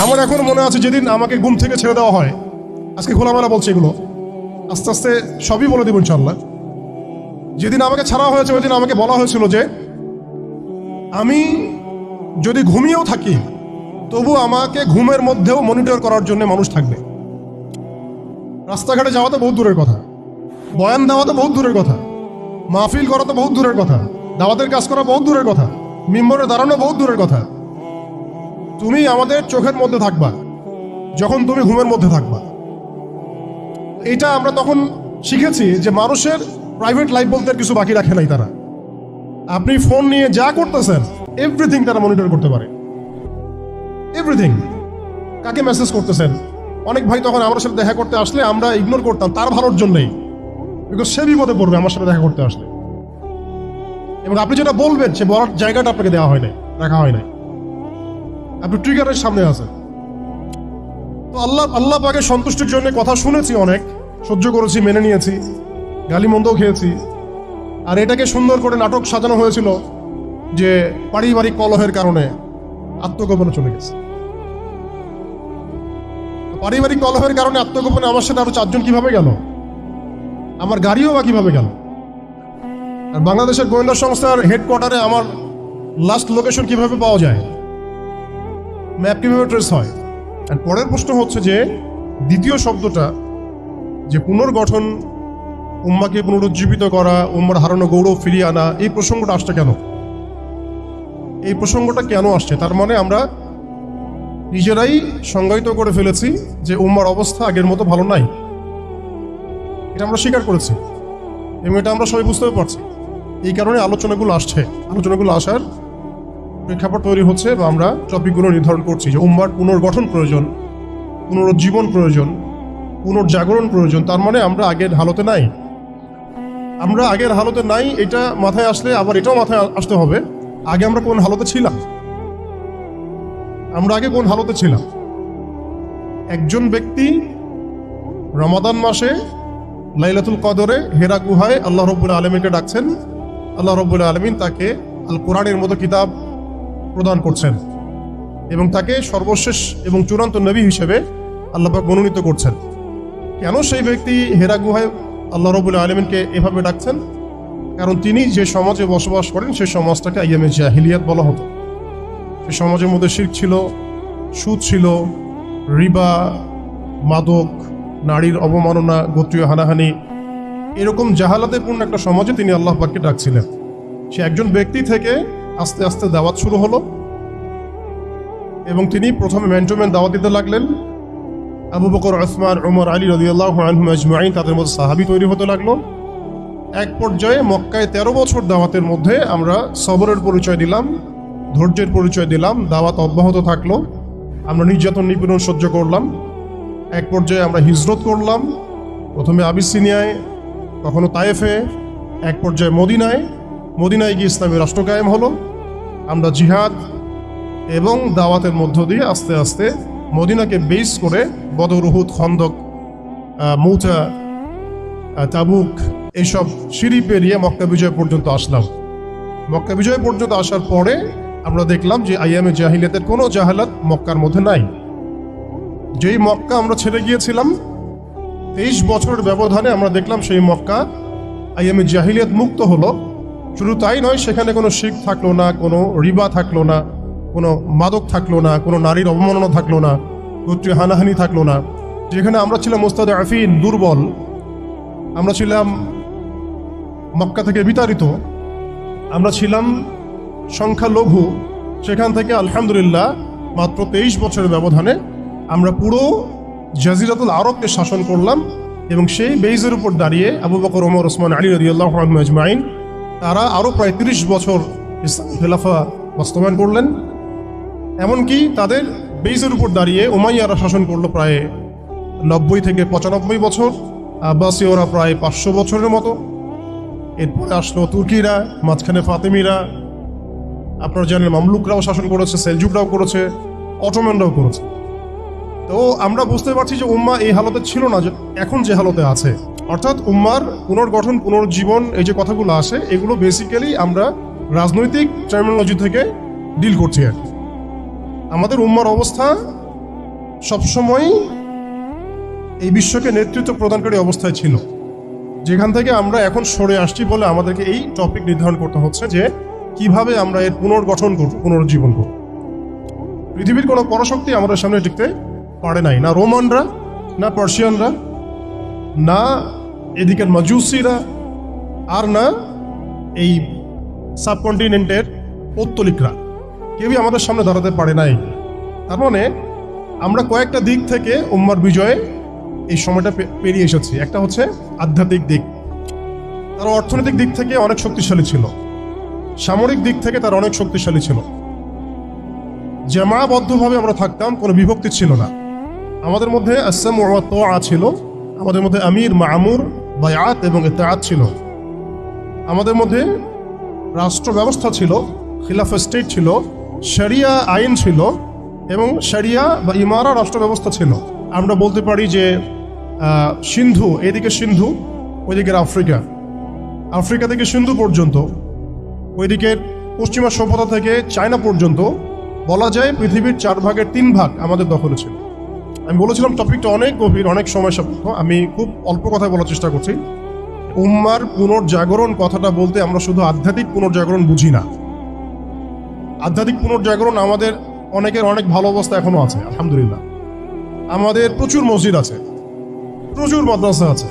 আমার এখন মনে আছে যেদিন আমাকে ঘুম থেকে ছেড়ে দেওয়া হয়, আজকে খোলামেলা বলছে এগুলো, আস্তে আস্তে সবই বলে দেব ইনশাআল্লাহ। যেদিন আমাকে ছাড়া হয়েছে ওই দিন আমাকে বলা হয়েছিল যে আমি যদি ঘুমিয়েও থাকি তবু আমাকে ঘুমের মধ্যেও মনিটর করার জন্য মানুষ থাকবে। রাস্তাঘাটে যাওয়া তো বহুত দূরের কথা, বয়ান দেওয়া তো বহুত দূরের কথা, মাহফিল করা তো বহুত দূরের কথা, দাওয়াতের কাজ করা বহুত দূরের কথা, মিম্বরে দাঁড়ানো বহুত দূরের কথা। তুমি আমাদের চোখের মধ্যে থাকবা যখন তুমি ঘুমের মধ্যে থাকবা। এটা আমরা তখন শিখেছি যে মানুষের প্রাইভেট লাইফ বলতে আর কিছু বাকি রাখে নাই তারা। আপনি ফোন নিয়ে যা করতেছেন এভরিথিং তারা মনিটর করতে পারে, এভরিথিং। কাকে মেসেজ করতেছেন, অনেক ভাই তখন আমার সাথে দেখা করতে আসলে আমরা ইগনোর করতাম তার ভালোর জন্যই, বিকজ সে বিপদে পড়বে আমার সাথে দেখা করতে আসলে। এবং আপনি যেটা বলবেন সে বলার জায়গাটা আপনাকে দেওয়া হয় নাই, রাখা হয় নাই, আপনি ট্রিগারের সামনে আছেন। তো আল্লাহ পাকের সন্তুষ্টির জন্য কথা শুনেছি, অনেক সহ্য করেছি, মেনে নিয়েছি, গালি মন্দও খেয়েছি। আর এটাকে সুন্দর করে নাটক সাজানো হয়েছিল যে পারিবারিক কলহের কারণে আত্মগোপনে চলে গেছে। পারিবারিক কলহের কারণে আত্মগোপনে আমার সাথে আরো 4 জন কিভাবে গেল, আমার গাড়িও বা কিভাবে গেল। আর বাংলাদেশের গোয়েন্দা সংস্থার হেডকোয়ার্টারে আমার লাস্ট লোকেশন কিভাবে পাওয়া যায়, ম্যাপ কিভাবে ট্রেস হয়। আর পরের প্রশ্ন হচ্ছে যে দ্বিতীয় শব্দটা যে পুনর্গঠন, উম্মাকে পুনরুজ্জীবিত করা, উম্মার হারানো গৌরব ফিরিয়ে আনা, এই প্রসঙ্গটা আসছে কেন? এই প্রসঙ্গটা কেন আসছে? তার মানে আমরা নিজেরাই সংজ্ঞায়িত করে ফেলেছি যে উম্মার অবস্থা আগের মতো ভালো নাই। এটা আমরা স্বীকার করেছি এবং এটা আমরা সবাই বুঝতেও পারছি। এই কারণে আলোচনাগুলো আসছে, আলোচনাগুলো আসার প্রেক্ষাপট তৈরি হচ্ছে বা আমরা টপিকগুলো নির্ধারণ করছি যে উম্মার পুনর্গঠন প্রয়োজন, পুনরুজ্জীবন প্রয়োজন, পুনর্জাগরণ প্রয়োজন। তার মানে আমরা আগের হালতে নাই, আমরা আগের হালতে নাই। এটা মাথায় আসলে আবার এটাও মাথায় আসতে হবে আগে আমরা কোন হালতে ছিলাম, আমরা আগে কোন হালতে ছিলাম। একজন ব্যক্তি রমাদান মাসে লাইলাতুল কদরে হেরা গুহায় আল্লাহ রব্বুল আলমিনকে ডাকছেন, আল্লাহ রব্বুল আলমিন তাকে আল কোরআনের মতো কিতাব প্রদান করছেন এবং তাকে সর্বশেষ এবং চূড়ান্ত নবী হিসেবে আল্লাহ পাক মনোনীত করছেন। কেন সেই ব্যক্তি হেরা গুহায় আল্লাহ রব্বুল আলমিনকে এভাবে ডাকছেন? কারণ তিনি যে সমাজে বসবাস করেন সেই সমাজটাকে আইয়ামে জাহিলিয়াত বলা হতো। সেই সমাজের মধ্যে শিরক ছিল, সুদ ছিল, রিবা, মাদক, নারীর অবমাননা, গোত্রীয় হানাহানি, এরকম জাহালাতে পূর্ণ একটা সমাজে তিনি আল্লাহ পাককে ডাকছিলেন। সে একজন ব্যক্তি থেকে আস্তে আস্তে দাওয়াত শুরু হলো এবং তিনি প্রথমে ম্যান টু ম্যান দাওয়াত দিতে লাগলেন। আবু বকর, উসমান, উমর, আলী রাদিয়াল্লাহু আনহুম আজমাইন, তাদের মধ্যে সাহাবী তৈরি হতে লাগলো। এক পর্যায়ে মক্কায় 13 বছর দাওয়াতের মধ্যে আমরা সবরের পরিচয় দিলাম, ধৈর্যের পরিচয় দিলাম, দাওয়াত অব্যাহত থাকলো, আমরা নির্যাতন নিপীড়ন সহ্য করলাম। এক পর্যায়ে আমরা হিজরত করলাম, প্রথমে আবিসিনিয়ায়, কখনো তায়েফে, এক পর্যায়ে মদিনায় গিয়ে ইসলামী রাষ্ট্র কায়েম হলো। আমরা জিহাদ এবং দাওয়াতের মধ্য দিয়ে আস্তে আস্তে মদিনাকে বেস করে বদর, উহুদ, খন্দক, মৌতা, তাবুক, এইসব সিঁড়ি পেরিয়ে মক্কা বিজয় পর্যন্ত আসলাম। মক্কা বিজয় পর্যন্ত আসার পরে আমরা দেখলাম যে আইয়ামে জাহিলিয়াতের কোনো জাহালাত মক্কার মধ্যে নাই। যেই মক্কা আমরা ছেড়ে গিয়েছিলাম 23 বছরের ব্যবধানে আমরা দেখলাম সেই মক্কা আইয়ামে জাহিলিয়াত মুক্ত হলো। শুধু তাই নয়, সেখানে কোনো শিরক থাকলো না, কোনো রিবা থাকলো না, কোনো মাদক থাকলো না, কোনো নারীর অবমাননা থাকলো না, গোত্রীয় হানাহানি থাকলো না। যেখানে আমরা ছিলাম মুস্তাদআফিন, দুর্বল, আমরা ছিলাম মক্কা থেকে বিতাড়িত, আমরা ছিলাম সংখ্যালঘু, সেখান থেকে আলহামদুলিল্লাহ মাত্র 23 বছরের ব্যবধানে আমরা পুরো জাজিরাতুল আরবকে শাসন করলাম। এবং সেই বেইজের উপর দাঁড়িয়ে আবু বকর, ওমর, ওসমান, আলী রাদিয়াল্লাহু আনহুম আজমাইন তারা আরও প্রায় 30 বছর ইসলামী খেলাফা বাস্তবায়ন করলেন। এমনকি তাদের বেইজের উপর দাঁড়িয়ে উমাইয়ারা শাসন করলো প্রায় 90 থেকে 95 বছর, আব্বাসীয়রা প্রায় 500 বছরের মতো। এরপরে আসলো তুর্কিরা, মাঝখানে ফাতেমিরা, আপনারা জানেন মামলুকরাও শাসন করেছে, সেলজুকরাও করেছে, অটোম্যানরাও করেছে। তো আমরা বুঝতে পারছি যে উম্মাহ এই হালতে ছিল না এখন যে হালতে আছে। অর্থাৎ উম্মার পুনর্গঠন, পুনর্জীবন, এই যে কথাগুলো আসে এগুলো বেসিক্যালি আমরা রাজনৈতিক টার্মিনোলজি থেকে ডিল করছি আর কি। আমাদের উম্মার অবস্থা সবসময় এই বিশ্বকে নেতৃত্ব প্রদানকারী অবস্থায় ছিল, যেখান থেকে আমরা এখন সরে আসছি বলে আমাদেরকে এই টপিক নির্ধারণ করতে হচ্ছে যে কিভাবে আমরা এর পুনর্গঠন করব, পুনর্জীবন করব। পৃথিবীর কোনো পরাশক্তি আমাদের সামনে টিকতে পারে নাই, না রোমানরা, না পার্সিয়ানরা, না এদিকের মাজুসিরা, আর না এই সাবকন্টিনেন্টের পৌত্তলিকরা, কেউই আমাদের সামনে দাঁড়াতে পারে নাই। তার মানে আমরা কয়েকটা দিক থেকে উম্মার বিজয়ে এই সময়টা পেরিয়ে এসেছি। একটা হচ্ছে আধ্যাত্মিক দিক, তারা অর্থনৈতিক দিক থেকে অনেক শক্তিশালী ছিল, সামরিক দিক থেকে তারা অনেক শক্তিশালী ছিল, জামাবদ্ধভাবে আমরা থাকতাম, কোনো বিভক্তি ছিল না। আমাদের মধ্যে আসসাম ওয়া তাআ ছিল, আমাদের মধ্যে আমির, মামুর, বায়াত এবং ইতাআত ছিল, আমাদের মধ্যে রাষ্ট্র ব্যবস্থা ছিল, খিলাফা স্টেট ছিল, শরিয়া আইন ছিল এবং শরিয়া বা ইমারা রাষ্ট্র ব্যবস্থা ছিল। আমরা বলতে পারি যে সিন্ধু, এদিকে সিন্ধু, ওইদিকের আফ্রিকা, আফ্রিকা থেকে সিন্ধু পর্যন্ত, ওইদিকের পশ্চিমা সভ্যতা থেকে চায়না পর্যন্ত বলা যায় পৃথিবীর 4 ভাগের 3 ভাগ আমাদের দখলে ছিল। আমি বলেছিলাম টপিকটা অনেক গভীর, অনেক সময় সাপেক্ষ। আমি খুব অল্প কথায় বলার চেষ্টা করছি। উম্মার পুনর্জাগরণ কথাটা বলতে আমরা শুধু আধ্যাত্মিক পুনর্জাগরণ বুঝি না। আধ্যাত্মিক পুনর্জাগরণ আমাদের অনেকের অনেক ভালো অবস্থা এখনো আছে, আলহামদুলিল্লাহ। আমাদের প্রচুর মসজিদ আছে, প্রচুর মাদ্রাসা আছে,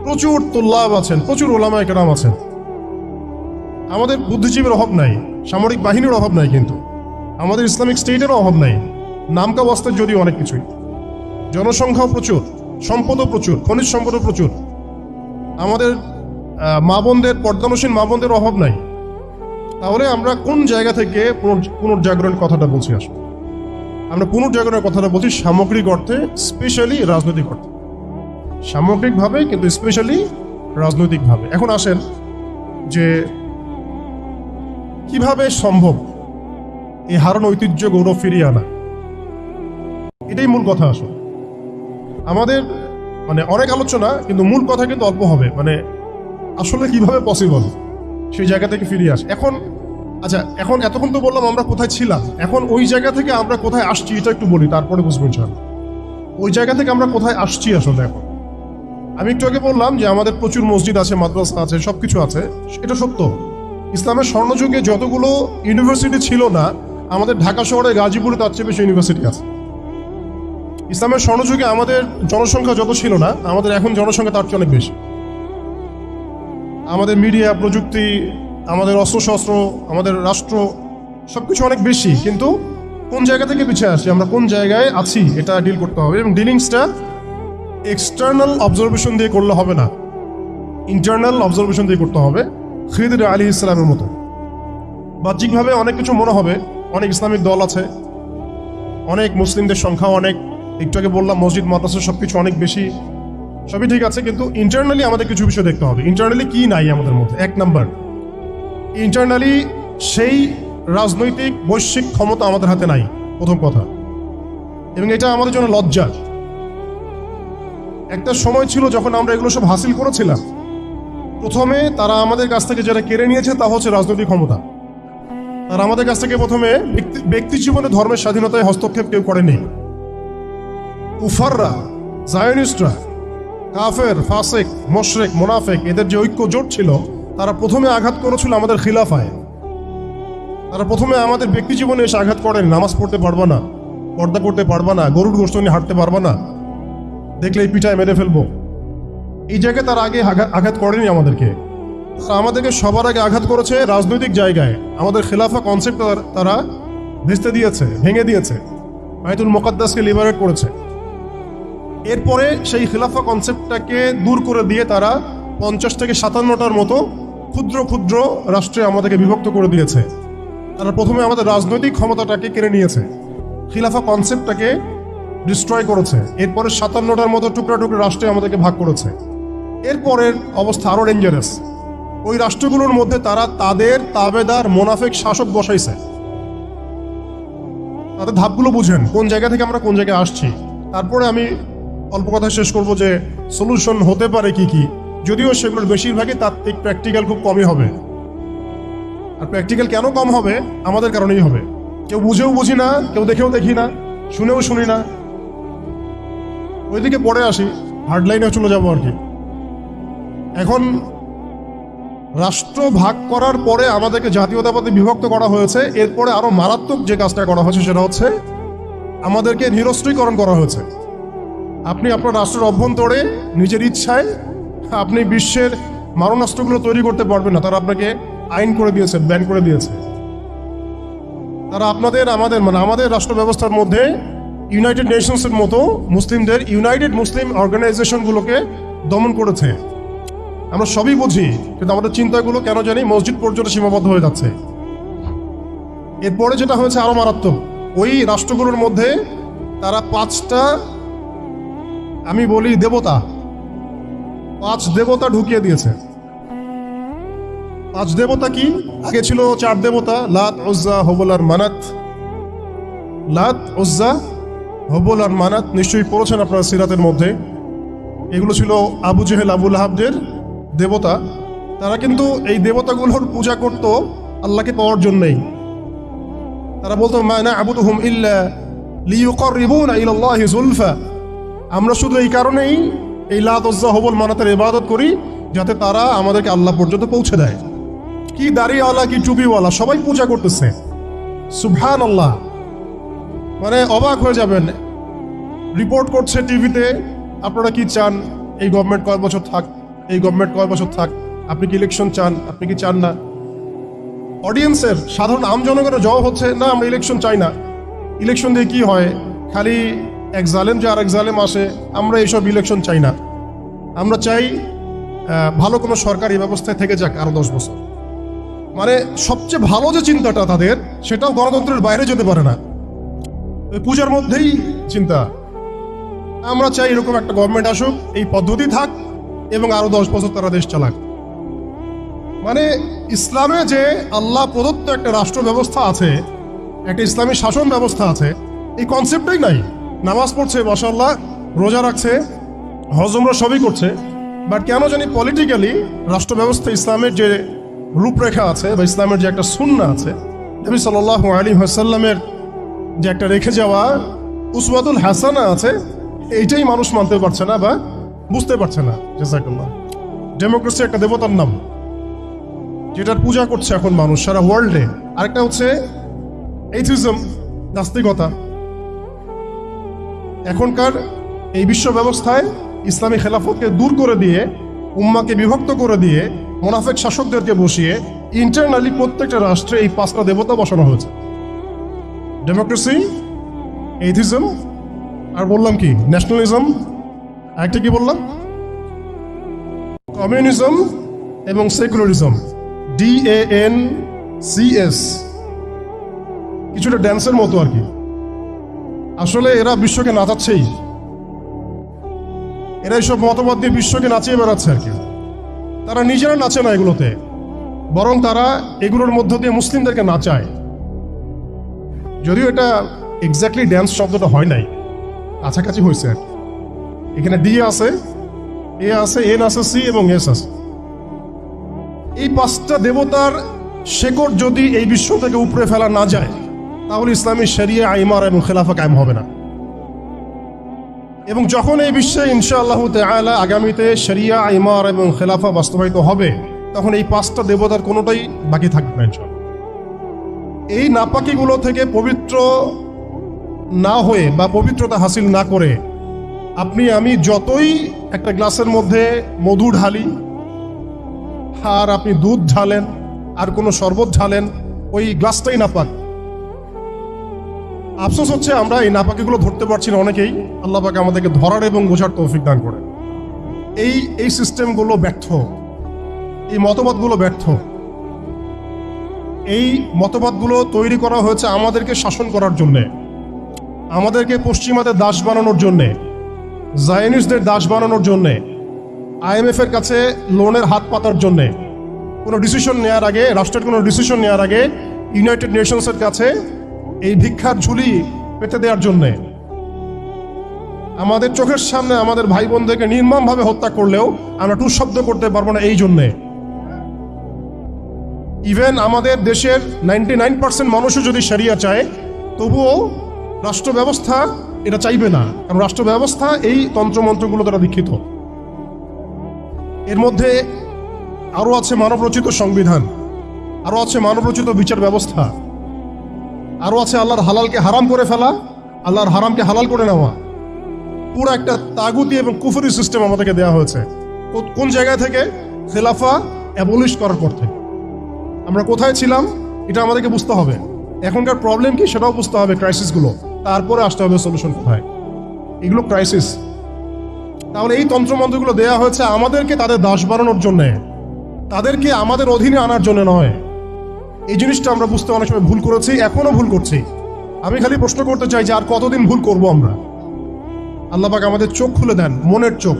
প্রচুর তুল্লাব আছেন, প্রচুর ওলামায়ে কেরাম আছেন। আমাদের বুদ্ধিজীবীর অভাব নাই, সামরিক বাহিনীর অভাব নাই, কিন্তু আমাদের ইসলামিক স্টেটেরও অভাব নাই। নামকা বাস্তব যদিও অনেক কিছুই, জনসংখ্যাও প্রচুর, সম্পদও প্রচুর, খনিজ সম্পদও প্রচুর। আমাদের মা বোনদের, পর্দানসীন মা বোনদের অভাব নাই। তাহলে আমরা কোন জায়গা থেকে পুনর্জাগরণের কথাটা বলছি? আসলে আমরা পুনর্জাগরণের কথাটা বলছি সামগ্রিক অর্থে, স্পেশালি রাজনৈতিক অর্থে, সামগ্রিকভাবে কিন্তু স্পেশালি রাজনৈতিকভাবে। এখন আসেন যে কিভাবে সম্ভব এই হারানো ঐতিহ্য, গৌরব ফিরিয়ে আনা, এটাই মূল কথা। আসলে আমাদের মানে অনেক আলোচনা, কিন্তু মূল কথা কিন্তু অল্প হবে। মানে আসলে কিভাবে পসিবল সেই জায়গা থেকে ফিরিয়ে আসে। এখন আচ্ছা, এখন এতক্ষণ তো বললাম আমরা কোথায় ছিলাম, এখন ওই জায়গা থেকে আমরা কোথায় আসছি এটা একটু বলি, তারপরে বুঝবেন ইনশাআল্লাহ ওই জায়গা থেকে আমরা কোথায় আসছি। আসলে এখন আমি একটু আগে বললাম যে আমাদের প্রচুর মসজিদ আছে, মাদ্রাসা আছে, সবকিছু আছে, এটা সত্য। ইসলামের স্বর্ণযুগে যতগুলো ইউনিভার্সিটি ছিল না, আমাদের ঢাকা শহরে গাজীপুরে তার চেয়ে বেশি ইউনিভার্সিটি আছে। ইসলামের স্বর্ণযুগে আমাদের জনসংখ্যা যত ছিল না, আমাদের এখন জনসংখ্যা তার চেয়ে অনেক বেশি। আমাদের মিডিয়া, প্রযুক্তি, আমাদের অস্ত্রশস্ত্র, আমাদের রাষ্ট্র, সবকিছু অনেক বেশি, কিন্তু কোন জায়গা থেকে পিছিয়ে আসছি, আমরা কোন জায়গায় আছি, এটা ডিল করতে হবে। এবং ডিলিংসটা এক্সটার্নাল অবজারভেশন দিয়ে করলে হবে না, ইন্টারনাল অবজারভেশন দিয়ে করতে হবে। খিদির আলাইহিস সালামের মতো বাহ্যিকভাবে অনেক কিছু মনে হবে, অনেক ইসলামিক দল আছে, অনেক মুসলিমদের সংখ্যা অনেক, একটু আগে বললাম মসজিদ, মাদ্রাসা সবকিছু অনেক বেশি, সবই ঠিক আছে, কিন্তু ইন্টারনালি আমাদের কিছু বিষয় দেখতে হবে। ইন্টারনালি কি নাই আমাদের মধ্যে? 1 নাম্বার, ইন্টারনালি সেই রাজনৈতিক বৈশ্বিক ক্ষমতা আমাদের হাতে নাই, প্রথম কথা। এবং এটা আমাদের জন্য লজ্জার। একটা সময় ছিল যখন আমরা এগুলো সব হাসিল করেছিলাম, প্রথমে তারা আমাদের কাছ থেকে যেটা কেড়ে নিয়েছে তা হচ্ছে রাজনৈতিক ক্ষমতা। তারা আমাদের কাছ থেকে প্রথমে ব্যক্তি জীবনে ধর্মের স্বাধীনতায় হস্তক্ষেপ কেউ করেনি। কুফাররা, জায়নিস্টরা, কাফের, ফাসেক, মুশরিক, মুনাফিক, এদের যে ঐক্য জোট ছিল, তারা প্রথমে আঘাত করেছিল আমাদের খিলাফায়। তারা প্রথমে আমাদের ব্যক্তি জীবনে এসে আঘাত করেন, নামাজ পড়তে পারবা না, পর্দা করতে পারবা না, গরুর গোশত নিয়ে হাঁটতে পারবা না, দেখলেই পিঠায় মেরে ফেলবো, এই জায়গায় তারা আগে আঘাত করেনি আমাদেরকে। আমাদেরকে সবার আগে আঘাত করেছে রাজনৈতিক জায়গায়। আমাদের খেলাফা কনসেপ্ট তারা ভেস্তে দিয়েছে, ভেঙে দিয়েছে, বাইতুল মুকাদ্দাসকে লিবারেট করেছে। এরপরে সেই খেলাফা কনসেপ্টটাকে দূর করে দিয়ে তারা 50 থেকে 57টার মতো ক্ষুদ্র ক্ষুদ্র রাষ্ট্রে আমাদেরকে বিভক্ত করে দিয়েছে। তারা প্রথমে আমাদের রাজনৈতিক ক্ষমতাটাকে কেড়ে নিয়েছে, খিলাফা কনসেপ্টটাকে ডিস্ট্রয় করেছে। এরপরে 57টার মতো টুকরা টুকরা রাষ্ট্রে আমাদেরকে ভাগ করেছে। এরপরের অবস্থা আরো ডেঞ্জারাস। ওই রাষ্ট্রগুলোর মধ্যে তারা তাদের তাবেদার মোনাফেক শাসক বসাইছে। তাদের ধাপগুলো বুঝেন, কোন জায়গা থেকে আমরা কোন জায়গায় আসছি। তারপরে আমি অল্প কথা শেষ করব যে সলিউশন হতে পারে কি কি, যদিও সেগুলোর বেশিরভাগই তাত্ত্বিক, প্র্যাকটিক্যাল খুব কমই হবে। আর প্র্যাকটিক্যাল কেন কম হবে? আমাদের কারণেই হবে। কেউ বুঝেও বুঝি না, কেউ দেখেও দেখি না, শুনেও শুনি না, ওইদিকে পরে আসি, হার্ডলাইনে চলে যাবো আর কি। এখন রাষ্ট্র ভাগ করার পরে আমাদেরকে জাতীয়তাবাদে বিভক্ত করা হয়েছে। এরপরে আরো মারাত্মক যে কাজটা করা হয়েছে সেটা হচ্ছে আমাদেরকে নিরস্ত্রীকরণ করা হয়েছে। আপনি আপনার রাষ্ট্রের অভ্যন্তরে নিজের ইচ্ছায় আপনি বিশ্বের মারণাস্ত্রগুলো তৈরি করতে পারবেন না। তারা আপনাকে আইন করে দিয়েছে, ব্যান করে দিয়েছে। তারা আমাদের রাষ্ট্র ব্যবস্থার মধ্যে ইউনাইটেড নেশনসের মতো মুসলিমদের ইউনাইটেড মুসলিম অর্গানাইজেশনগুলোকে দমন করেছে। আমরা সবই বুঝি, কিন্তু আমাদের চিন্তাগুলো কেন জানি মসজিদ পর্যন্ত সীমাবদ্ধ হয়ে যাচ্ছে। এরপরে যেটা হয়েছে আরো মারাত্মক, ওই রাষ্ট্রগুলোর মধ্যে তারা 5টা আমি বলি দেবতা, 5 দেবতা ঢুকিয়ে দিয়েছে। 5 দেবতা কি? আগে ছিল 4 দেবতা, লাত, উজ্জা, হুবল আর মানাত। লাত, উজ্জা, হুবল আর মানাত নিশ্চয়ই পড়েছেন আপনারা সিরাতের মধ্যে। এগুলো ছিল আবু জেহেল, আবু লাহাবদের দেবতা। তারা কিন্তু এই দেবতাগুলোর পূজা করত আল্লাহকে পাওয়ার জন্যই। তারা বলতো মা না'বুদুহুম ইল্লা লিয়ুকাররিবুনা ইলাল্লাহি যুলফা। আমরা শুধু এই কারণেই এই লাত, উজ্জা, হুবল, মানাতের ইবাদত করি যাতে তারা আমাদেরকে আল্লাহ পর্যন্ত পৌঁছে দেয়। কি দাড়িওয়ালা, কি টুপিওয়ালা, সবাই পূজা করতেছে। সুবহানাল্লাহ, মানে অবাক হয়ে যাবেন। রিপোর্ট করছে টিভিতে, আপনারা কি চান? এই গভর্নমেন্ট কয় বছর থাক, এই গভর্নমেন্ট কয় বছর থাক। আপনি কি ইলেকশন চান? আপনি কি চান না? অডিয়েন্সের, সাধারণ আম জনগণের জবাব হচ্ছে না, আমরা ইলেকশন চাই না। ইলেকশন দিয়ে কি হয়? খালি এক জালেম যে আরেক জালেম আসে। আমরা এইসব ইলেকশন চাই না। আমরা চাই ভালো কোনো সরকারি ব্যবস্থায় থেকে যাক আরো 10 বছর। মানে সবচেয়ে ভালো যে চিন্তাটা তাদের, সেটাও গণতন্ত্রের বাইরে যেতে পারে না। পূজার মধ্যেই চিন্তা। আমরা চাই এরকম একটা গভর্নমেন্ট আসুক, এই পদ্ধতি থাক এবং আরো 10 বছর তারা দেশ চালাক। মানে ইসলামে যে আল্লাহ প্রদত্ত একটা রাষ্ট্র ব্যবস্থা আছে, একটা ইসলামী শাসন ব্যবস্থা আছে, এই কনসেপ্টটাই নাই। নামাজ পড়ছে, মাশাআল্লাহ, রোজা রাখছে, হজ উমরা সবই করছে, বাট কেন জানি পলিটিক্যালি রাষ্ট্র ব্যবস্থা ইসলামের যে রূপরেখা আছে বা ইসলামের যে একটা সুন্নাহ আছে, নবী সাল্লাল্লাহু আলাইহি ওয়াসাল্লামের যে একটা রেখে যাওয়া উসওয়াতুল হাসানা আছে, এইটাই মানুষ মানতে পারছে না বা বুঝতে পারছে না। জাযাকাল্লাহ। ডেমোক্রেসি একটা দেবতার নাম, যেটার পূজা করছে এখন মানুষ সারা ওয়ার্ল্ডে। আরেকটা হচ্ছে এথিজম, নাস্তিকতা। এখনকার এই বিশ্ব ব্যবস্থায় ইসলামী খেলাফতকে দূর করে দিয়ে, উম্মাকে বিভক্ত করে দিয়ে, মুনাফিক শাসকদেরকে বসিয়ে ইন্টারনালি প্রত্যেকটা রাষ্ট্রে এই 5টা দেবতা বসানো হয়েছে। ডেমোক্রেসি, এথিজম, আর বললাম কি ন্যাশনালিজম, আরেকটা কি বললাম, কমিউনিজম এবং সেকুলারিজম, DANCS। কিছুটা ড্যান্সের মতো আর কি। আসলে এরা বিশ্বকে নাচাচ্ছেই। এরা এইসব মতবাদ দিয়ে বিশ্বকে নাচিয়ে বেড়াচ্ছে আর কি। তারা নিজেরা নাচে না এগুলোতে, বরং তারা এগুলোর মধ্য দিয়ে মুসলিমদেরকে নাচায়। যদিও এটা এক্স্যাক্টলি ড্যান্স শব্দটা হয় নাই, কাছাকাছি হয়েছে আর কি। এখানে D আছে, A আছে, N আছে, C এবং S আছে। এই 5টা দেবতার শেকড় যদি এই বিশ্ব থেকে উপড়ে ফেলা না যায়, তাহলে ইসলামী শরিয়া, ইমার এবং খেলাফা কায়েম হবে না। এবং যখন এই বিশ্বে ইনশাআল্লাহ তাআলা আগামীতে শরিয়া, ইমার এবং খেলাফা বাস্তবায়িত হবে, তখন এই 5টা দেবতার কোনোটাই বাকি থাকবে না ইনশাআল্লাহ। এই নাপাকিগুলো থেকে পবিত্র না হয়ে বা পবিত্রতা হাসিল না করে আপনি আমি যতই একটা গ্লাসের মধ্যে মধু ঢালি, আর আপনি দুধ ঢালেন, আর কোনো শরবত ঢালেন, ওই গ্লাসটাই নাপাক। আফসোস হচ্ছে আমরা এই নাপাকিগুলো ধরতে পারছি না অনেকেই। আল্লাহ পাক আমাদেরকে ধরার এবং বোঝার তৌফিক দান করে। এই সিস্টেমগুলো ব্যর্থ, এই মতবাদগুলো ব্যর্থ। এই মতবাদগুলো তৈরি করা হয়েছে আমাদেরকে শাসন করার জন্যে, আমাদেরকে পশ্চিমাদের দাস বানানোর জন্যে, জায়নিস্টদের দাস বানানোর জন্যে, IMF এর কাছে লোনের হাত পাতার জন্যে, কোনো ডিসিশন নেওয়ার আগে, রাষ্ট্রের কোনো ডিসিশন নেওয়ার আগে ইউনাইটেড নেশনসের কাছে এই ভিক্ষার ঝুলি পেতে দেওয়ার জন্যে। আমাদের চোখের সামনে আমাদের ভাই বোনদেরকে নির্মমভাবে হত্যা করলেও আমরা টু শব্দ করতে পারবো না এই জন্যে। ইভেন আমাদের দেশের 99% মানুষও যদি শরিয়া চায়, তবুও রাষ্ট্র ব্যবস্থা এটা চাইবে না, কারণ রাষ্ট্র ব্যবস্থা এই তন্ত্রমন্ত্রগুলো দ্বারা দীক্ষিত। এর মধ্যে আরো আছে মানবরচিত সংবিধান, আরো আছে মানবরচিত বিচার ব্যবস্থা, আরো আছে আল্লাহর হালালকে হারাম করে ফেলা, আল্লাহর হারামকে হালাল করে নেওয়া। পুরো একটা তাগুতি এবং কুফরি সিস্টেম আমাদেরকে দেওয়া হয়েছে। কোন জায়গা থেকে? খেলাফা অ্যাবলিশ করার পর থেকে। আমরা কোথায় ছিলাম এটা আমাদেরকে বুঝতে হবে। এখনকার প্রবলেম কি সেটাও বুঝতে হবে, ক্রাইসিসগুলো, তারপরে আসতে হবে সলিউশন কোথায়। এগুলো ক্রাইসিস। তাহলে এই তন্ত্রমন্ত্রগুলো দেওয়া হয়েছে আমাদেরকে তাদের দাস বানানোর জন্য, তাদেরকে আমাদের অধীনে আনার জন্য নয়। এই জিনিসটা আমরা বুঝতে অনেক সময় ভুল করেছি, এখনো ভুল করছি। আমি খালি প্রশ্ন করতে চাই যে আর কতদিন ভুল করব আমরা? আল্লাহ পাক আমাদের চোখ খুলে দেন, মনের চোখ।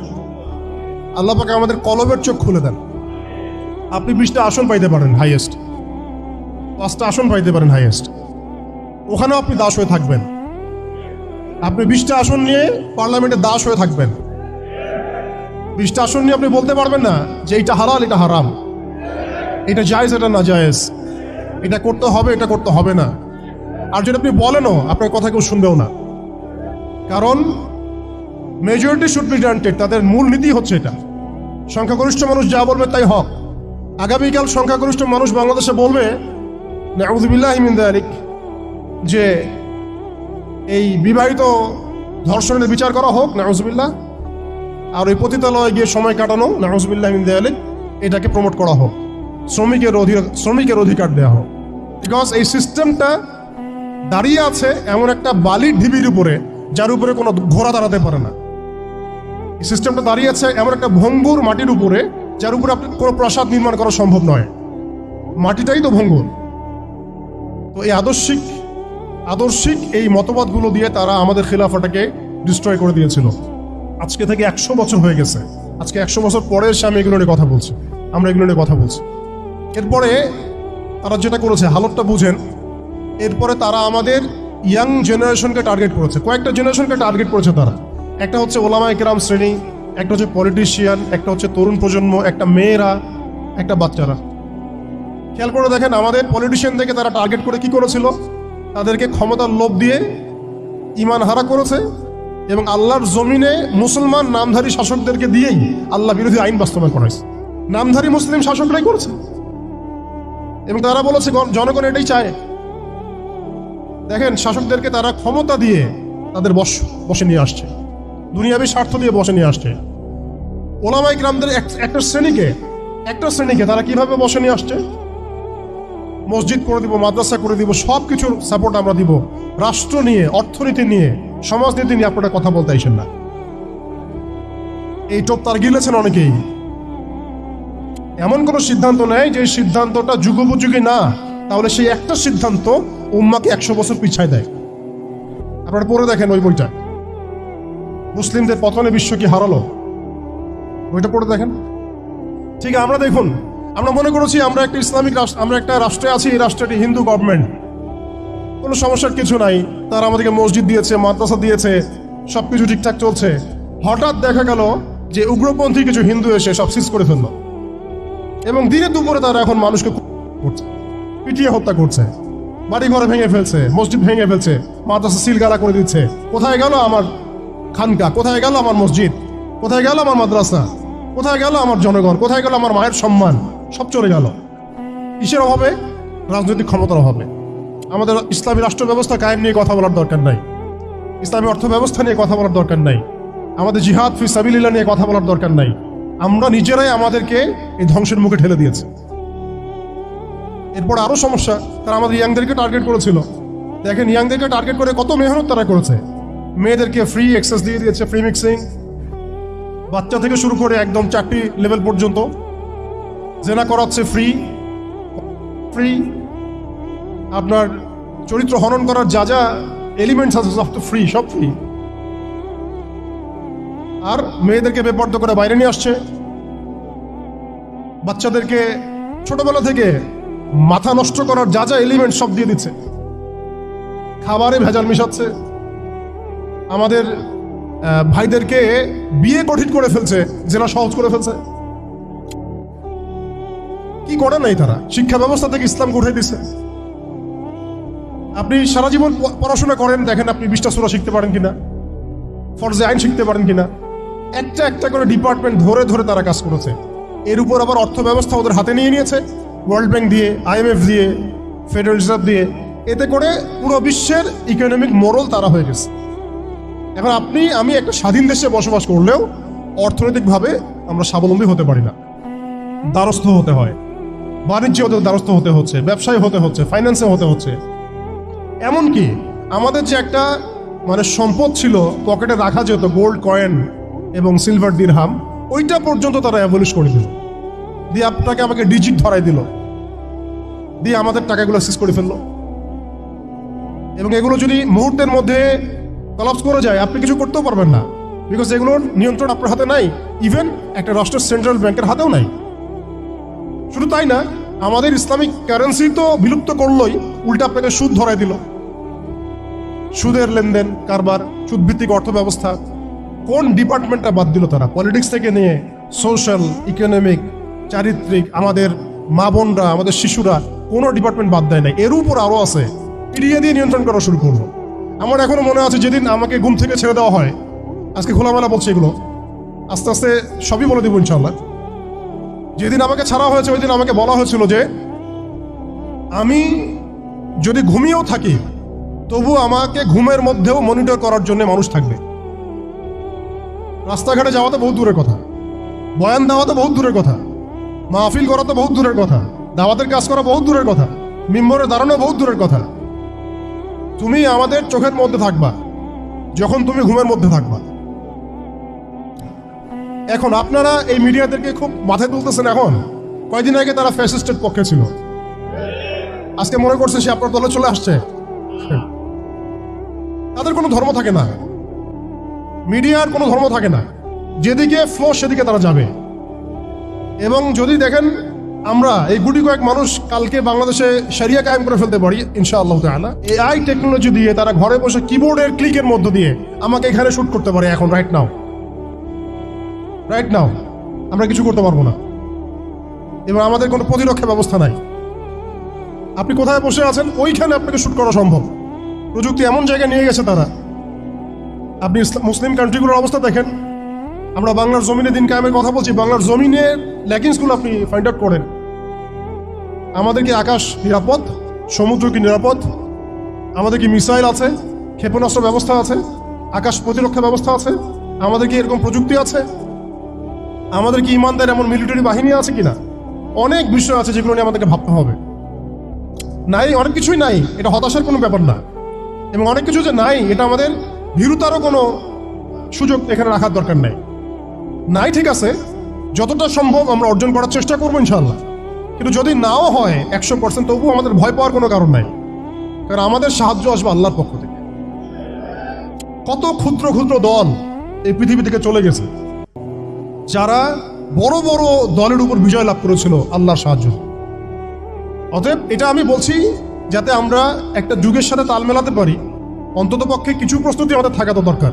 আল্লাহ পাক আমাদের কলবের চোখ খুলে দেন। আপনি 20টা আসন পাইতে পারেন হাইয়েস্ট, 5টা আসন পাইতে পারেন হাইয়েস্ট, ওখানেও আপনি দাস হয়ে থাকবেন। আপনি 20টা আসন নিয়ে পার্লামেন্টে দাস হয়ে থাকবেন। 20টা আসন নিয়ে আপনি বলতে পারবেন না যে এটা হালাল, এটা হারাম, এটা জায়েজ, এটা না জায়েজ, এটা করতে হবে, এটা করতে হবে না। আর যদি আপনি বলেনও, আপনার কথা কেউ শুনবেও না, কারণ মেজরিটি শুড বি গ্রান্টেড। তাদের মূল নীতি হচ্ছে এটা, সংখ্যাগরিষ্ঠ মানুষ যা বলবে তাই হক। আগামীকাল সংখ্যাগরিষ্ঠ মানুষ বাংলাদেশে বলবে নাউযুবিল্লাহি মিন যালিক, যে এই বিবাহিত ধর্ষণের বিচার করা হোক, নাউযুবিল্লাহ, আর ওই পতিতালয়ে গিয়ে সময় কাটানো, নাউযুবিল্লাহি মিন যালিক, এটাকে প্রমোট করা হোক, শ্রমিকের অধিকার দেওয়া হোক। বিকজ এই সিস্টেমটা দাঁড়িয়ে আছে এমন একটা বালির ঢিবির উপরে, যার উপরে কোনো ঘোড়া দাঁড়াতে পারে না। এই সিস্টেমটা দাঁড়িয়ে আছে এমন একটা ভঙ্গুর মাটির উপরে, যার উপরে আপনি কোনো প্রাসাদ নির্মাণ করা সম্ভব নয়। মাটিটাই তো ভঙ্গুর। তো এই আদর্শিক এই মতবাদগুলো দিয়ে তারা আমাদের খিলাফাটাকে ডিস্ট্রয় করে দিয়েছিল। আজকে থেকে 100 বছর হয়ে গেছে। আজকে 100 বছর পরে এসে আমি এগুলো নিয়ে কথা বলছি, আমরা এগুলো নিয়ে কথা বলছি। এরপরে তারা যেটা করেছে, হালতটা বুঝেন। এরপরে তারা আমাদের ইয়াং জেনারেশনকে টার্গেট করেছে, কয়েকটা জেনারেশনকে টার্গেট করেছে তারা। একটা হচ্ছে ওলামায়ে কেরাম শ্রেণী, একটা হচ্ছে পলিটিশিয়ান, একটা হচ্ছে তরুণ প্রজন্ম, একটা মেয়েরা, একটা বাচ্চারা। খেয়াল করে দেখেন, আমাদের পলিটিশিয়ানদেরকে তারা টার্গেট করে কি করেছিল? তাদেরকে ক্ষমতার লোভ দিয়ে ইমান হারা করেছে, এবং আল্লাহর জমিনে মুসলমান নামধারী শাসকদেরকে দিয়েই আল্লাহ বিরোধী আইন বাস্তবায়ন করেছে। নামধারী মুসলিম শাসকরাই করেছে, এবং তারা বলেছে জনগণ এটাই চায়। দেখেন, শাসকদেরকে তারা ক্ষমতা দিয়ে তাদের বসে নিয়ে আসছে, দুনিয়াবী স্বার্থ দিয়ে বসে নিয়ে আসছে। ওলামায়ে কেরামদের একটা শ্রেণীকে তারা কিভাবে বসে নিয়ে আসছে? মসজিদ করে দিব, মাদ্রাসা করে দিব, সব কিছুর সাপোর্ট আমরা দিব। রাষ্ট্র নিয়ে, অর্থনীতি নিয়ে, সমাজনীতি নিয়ে আপনারা কথা বলতে আইসেন না। এই টোপ তার গিলেছেন অনেকেই। এমন কোন সিদ্ধান্ত নেয় যে সিদ্ধান্তটা যুগোপযোগী না, তাহলে সেই একটা সিদ্ধান্ত উম্মাকে 100 বছর পিছায় দেয়। আপনারা পড়ে দেখেন ওই বইটা, মুসলিমদের পতনে বিশ্ব কি হারালো, বইটা পড়ে দেখেন। ঠিক আমরা দেখুন, আমরা মনে করেছি আমরা একটা ইসলামিক রাষ্ট্র, আমরা একটা রাষ্ট্রে আছি, এই রাষ্ট্রটি হিন্দু গভর্নমেন্ট, কোনো সমস্যার কিছু নাই। তারা আমাদেরকে মসজিদ দিয়েছে, মাদ্রাসা দিয়েছে, সবকিছু ঠিকঠাক চলছে। হঠাৎ দেখা গেল যে উগ্রপন্থী কিছু হিন্দু এসে সব সিজ করে ফেললো, এবং দিনে দুপুরে তারা এখন মানুষকে পিটিয়ে হত্যা করছে, বাড়ি ঘরে ভেঙে ফেলছে, মসজিদ ভেঙে ফেলছে, মাদ্রাসা সিলগালা করে দিচ্ছে। কোথায় গেল আমার খানকা? কোথায় গেল আমার মসজিদ? কোথায় গেল আমার মাদ্রাসা? কোথায় গেল আমার জনগণ? কোথায় গেল আমার মায়ের সম্মান? সব চলে গেল। কিসের অভাবে? রাজনৈতিক ক্ষমতার অভাবে। আমাদের ইসলামী রাষ্ট্র ব্যবস্থা কায়েম নিয়ে কথা বলার দরকার নাই, ইসলামী অর্থ ব্যবস্থা নিয়ে কথা বলার দরকার নাই, আমাদের জিহাদ ফি সাবিলিল্লাহ নিয়ে কথা বলার দরকার নাই। আমরা নিজেরাই আমাদেরকে এই ধ্বংসের মুখে ঠেলে দিয়েছে। এরপর আরো সমস্যা, তারা আমাদের ইয়াংদেরকে টার্গেট করেছিল। দেখেন, ইয়াংদেরকে টার্গেট করে কত মেহনত তারা করেছে। মেয়েদেরকে ফ্রি অ্যাক্সেস দিয়ে দিয়েছে, ফ্রি মিক্সিং, বাচ্চা থেকে শুরু করে একদম 4টি লেভেল পর্যন্ত জেনা করাচ্ছে ফ্রি। আপনার চরিত্র হনন করার যা যা এলিমেন্টস আছে সব তো ফ্রি, সব ফ্রি। আর মেয়েদেরকে বেপর্দা করে বাইরে নিয়ে আসছে, বাচ্চাদেরকে ছোটবেলা থেকে মাথা নষ্ট করার যা যা এলিমেন্ট সব দিয়ে দিচ্ছে, খাবারে ভেজাল মিশাচ্ছে, আমাদের ভাইদেরকে বিয়ে কঠিন করে ফেলছে, জেনা সহজ করে ফেলছে। কি করে নাই তারা? শিক্ষা ব্যবস্থা থেকে ইসলামকে উঠে দিচ্ছে। আপনি সারা জীবন পড়াশোনা করেন, দেখেন আপনি 20টা সূরা শিখতে পারেন কিনা। ফরজে আইন শিখতে পারেন কিনা, একটা একটা করে ডিপার্টমেন্ট ধরে ধরে তারা কাজ করেছে। এর উপর আবার অর্থ ব্যবস্থা ওদের হাতে নিয়ে নিয়েছে, ওয়ার্ল্ড ব্যাংক দিয়ে, IMF দিয়ে, ফেডারেল রিজার্ভ দিয়ে। এতে করে পুরো বিশ্বের ইকোনমিক মোড়ল তারা হয়ে গেছে। এখন আপনি আমি একটা স্বাধীন দেশে বসবাস করলেও অর্থনৈতিকভাবে আমরা স্বাবলম্বী হতে পারি না, দ্বারস্থ হতে হয়, বাণিজ্যে ওদের দ্বারস্থ হতে হচ্ছে, ব্যবসায় হতে হচ্ছে, ফাইন্যান্সে হতে হচ্ছে। এমনকি আমাদের যে একটা মানে সম্পদ ছিল পকেটে রাখা যেত, গোল্ড কয়েন এবং সিলভার দিরহাম, ওইটা পর্যন্ত তারা অ্যাবলিশ করে দিল, দিয়ে আপনাকে আমাকে ডিজিট ধরাই দিল, দিয়ে আমাদের টাকাগুলো সিজ করে ফেললো। এবং এগুলো যদি মুহূর্তের মধ্যে কলাপস করে যায়, আপনি কিছু করতেও পারবেন না, বিকজ এগুলোর নিয়ন্ত্রণ আপনার হাতে নাই, ইভেন একটা রাষ্ট্রের সেন্ট্রাল ব্যাংকের হাতেও নাই। শুধু তাই না, আমাদের ইসলামিক কারেন্সি তো বিলুপ্ত করলোই, উল্টা আপনাকে সুদ ধরাই দিল, সুদের লেনদেন কারবার, সুদভিত্তিক অর্থ ব্যবস্থা। কোন ডিপার্টমেন্টটা বাদ দিল তারা? পলিটিক্স থেকে নিয়ে সোশ্যাল, ইকোনমিক, চারিত্রিক, আমাদের মা বোনরা, আমাদের শিশুরা, কোনো ডিপার্টমেন্ট বাদ দেয় নাই। এর উপর আরও আছে, মিডিয়া দিয়ে নিয়ন্ত্রণ করা শুরু করলো। আমার এখনো মনে আছে যেদিন আমাকে ঘুম থেকে ছেড়ে দেওয়া হয়, আজকে খোলামেলা বলছে এগুলো, আস্তে আস্তে সবই বলে দিব ইনশাল্লাহ। যেদিন আমাকে ছাড়া হয়েছে ওই দিন আমাকে বলা হয়েছিল যে আমি যদি ঘুমিয়েও থাকি তবু আমাকে ঘুমের মধ্যেও মনিটর করার জন্য মানুষ থাকবে। রাস্তাঘাটে যাওয়া তো বহুত দূরের কথা, বয়ান দেওয়া তো বহুত দূরের কথা, মাহফিল করা তো বহুত দূরের কথা, দাওয়াতের কাজ করা বহুত দূরের কথা, মিম্বরে দাঁড়ানো বহুত দূরের কথা। তুমি আমাদের চোখের মধ্যে থাকবা যখন তুমি ঘুমের মধ্যে থাকবা। এখন আপনারা এই মিডিয়াদেরকে খুব মাথায় তুলতেছেন। এখন কয়দিন আগে তারা ফ্যাসিস্টের পক্ষে ছিল, আজকে মনে করছে সে আপনার দলে চলে আসছে। তাদের কোনো ধর্ম থাকে না, মিডিয়ার কোনো ধর্ম থাকে না, যেদিকে ফ্লো সেদিকে তারা যাবে। এবং যদি দেখেন আমরা এই গুটি কয়েক মানুষ কালকে বাংলাদেশে শরিয়া কায়েম করে ফেলতে পারি ইনশাআল্লাহ তাআলা, AI টেকনোলজি দিয়ে তারা ঘরে বসে কিবোর্ডের ক্লিকের মধ্য দিয়ে আমাকে এখানে শুট করতে পারে। এখন রাইট নাও আমরা কিছু করতে পারবো না, এবং আমাদের কোনো প্রতিরক্ষা ব্যবস্থা নাই। আপনি কোথায় বসে আছেন ওইখানে আপনাকে শুট করা সম্ভব। প্রযুক্তি এমন জায়গায় নিয়ে গেছে তারা। আপনি মুসলিম কান্ট্রিগুলোর অবস্থা দেখেন। আমরা বাংলার জমিনে দিন কায়েমের কথা বলছি, বাংলার জমিনের ল্যাকিংসগুলো আপনি ফাইন্ড আউট করেন। আমাদের কি আকাশ নিরাপদ? সমুদ্র কি নিরাপদ? আমাদের কি মিসাইল আছে, ক্ষেপণাস্ত্র ব্যবস্থা আছে, আকাশ প্রতিরক্ষা ব্যবস্থা আছে? আমাদের কি এরকম প্রযুক্তি আছে? আমাদের কি ইমানদার এমন মিলিটারি বাহিনী আছে কিনা? অনেক বিষয় আছে যেগুলো নিয়ে আমাদেরকে ভাবতে হবে। নাই, অনেক কিছুই নাই, এটা হতাশার কোনো ব্যাপার না। এবং অনেক কিছু যে নাই, এটা আমাদের ভীরুতারও কোনো সুযোগ এখানে রাখার দরকার নাই, ঠিক আছে। যতটা সম্ভব আমরা অর্জন করার চেষ্টা করবো ইনশাআল্লাহ। কিন্তু যদি নাও হয় 100%, তবুও আমাদের ভয় পাওয়ার কোনো কারণ নাই, কারণ আমাদের সাহায্য আসবে আল্লাহর পক্ষ থেকে। কত ক্ষুদ্র ক্ষুদ্র দল এই পৃথিবী থেকে চলে গেছে, যারা বড় বড় দলের উপর বিজয় লাভ করেছিল আল্লাহর সাহায্য। অতএব এটা আমি বলছি যাতে আমরা একটা যুগের সাথে তাল মেলাতে পারি, অন্তত পক্ষে কিছু প্রস্তুতি আমাদের থাকা তো দরকার।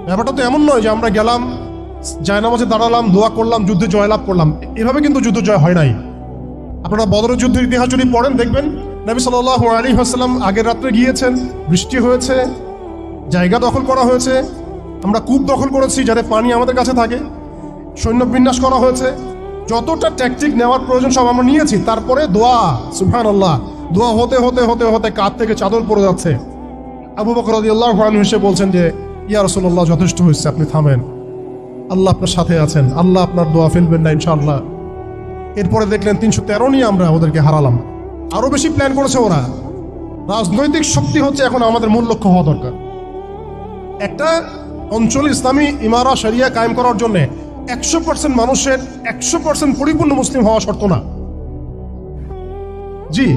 ব্যাপারটা তো এমন নয় যে আমরা গেলাম, জায়নামাজে দাঁড়ালাম, দোয়া করলাম, যুদ্ধে জয়লাভ করলাম। এভাবে কিন্তু যুদ্ধ জয় হয় নাই। আপনারা বদরের যুদ্ধের ইতিহাস যদি পড়েন দেখবেন নবী সাল্লাল্লাহু আলাইহি ওয়াসাল্লাম আগের রাত্রে গিয়েছেন, বৃষ্টি হয়েছে, জায়গা দখল করা হয়েছে, আমরা কূপ দখল করেছি যাতে পানি আমাদের কাছে থাকে, সৈন্য বিন্যাস করা হয়েছে, যতটা ট্যাকটিক নেওয়ার প্রয়োজন সব আমরা নিয়েছি। তারপরে দোয়া, সুবহানাল্লাহ, দোয়া হতে হতে হতে হতে কাঁধ থেকে চাদর পড়ে যাচ্ছে। আবু বকর রাদিয়াল্লাহু আনহু এসে বলছেন যে ইয়া রাসূলুল্লাহ, যথেষ্ট হয়েছে, আপনি থামেন, আল্লাহ আপনার সাথে আছেন, আল্লাহ আপনার দোয়া ফেলবেন না ইনশাআল্লাহ। এরপরে দেখলেন 313 নিয়ে আমরা ওদেরকে হারালাম। আরো বেশি প্ল্যান করেছে ওরা। রাজনৈতিক শক্তি হচ্ছে এখন আমাদের মূল লক্ষ্য হওয়া দরকার। একটা অঞ্চলে ইসলামী ইমারা শরিয়া কায়েম করার জন্য 100% মানুষের 100% পরিপূর্ণ মুসলিম হওয়া শর্ত না, জি,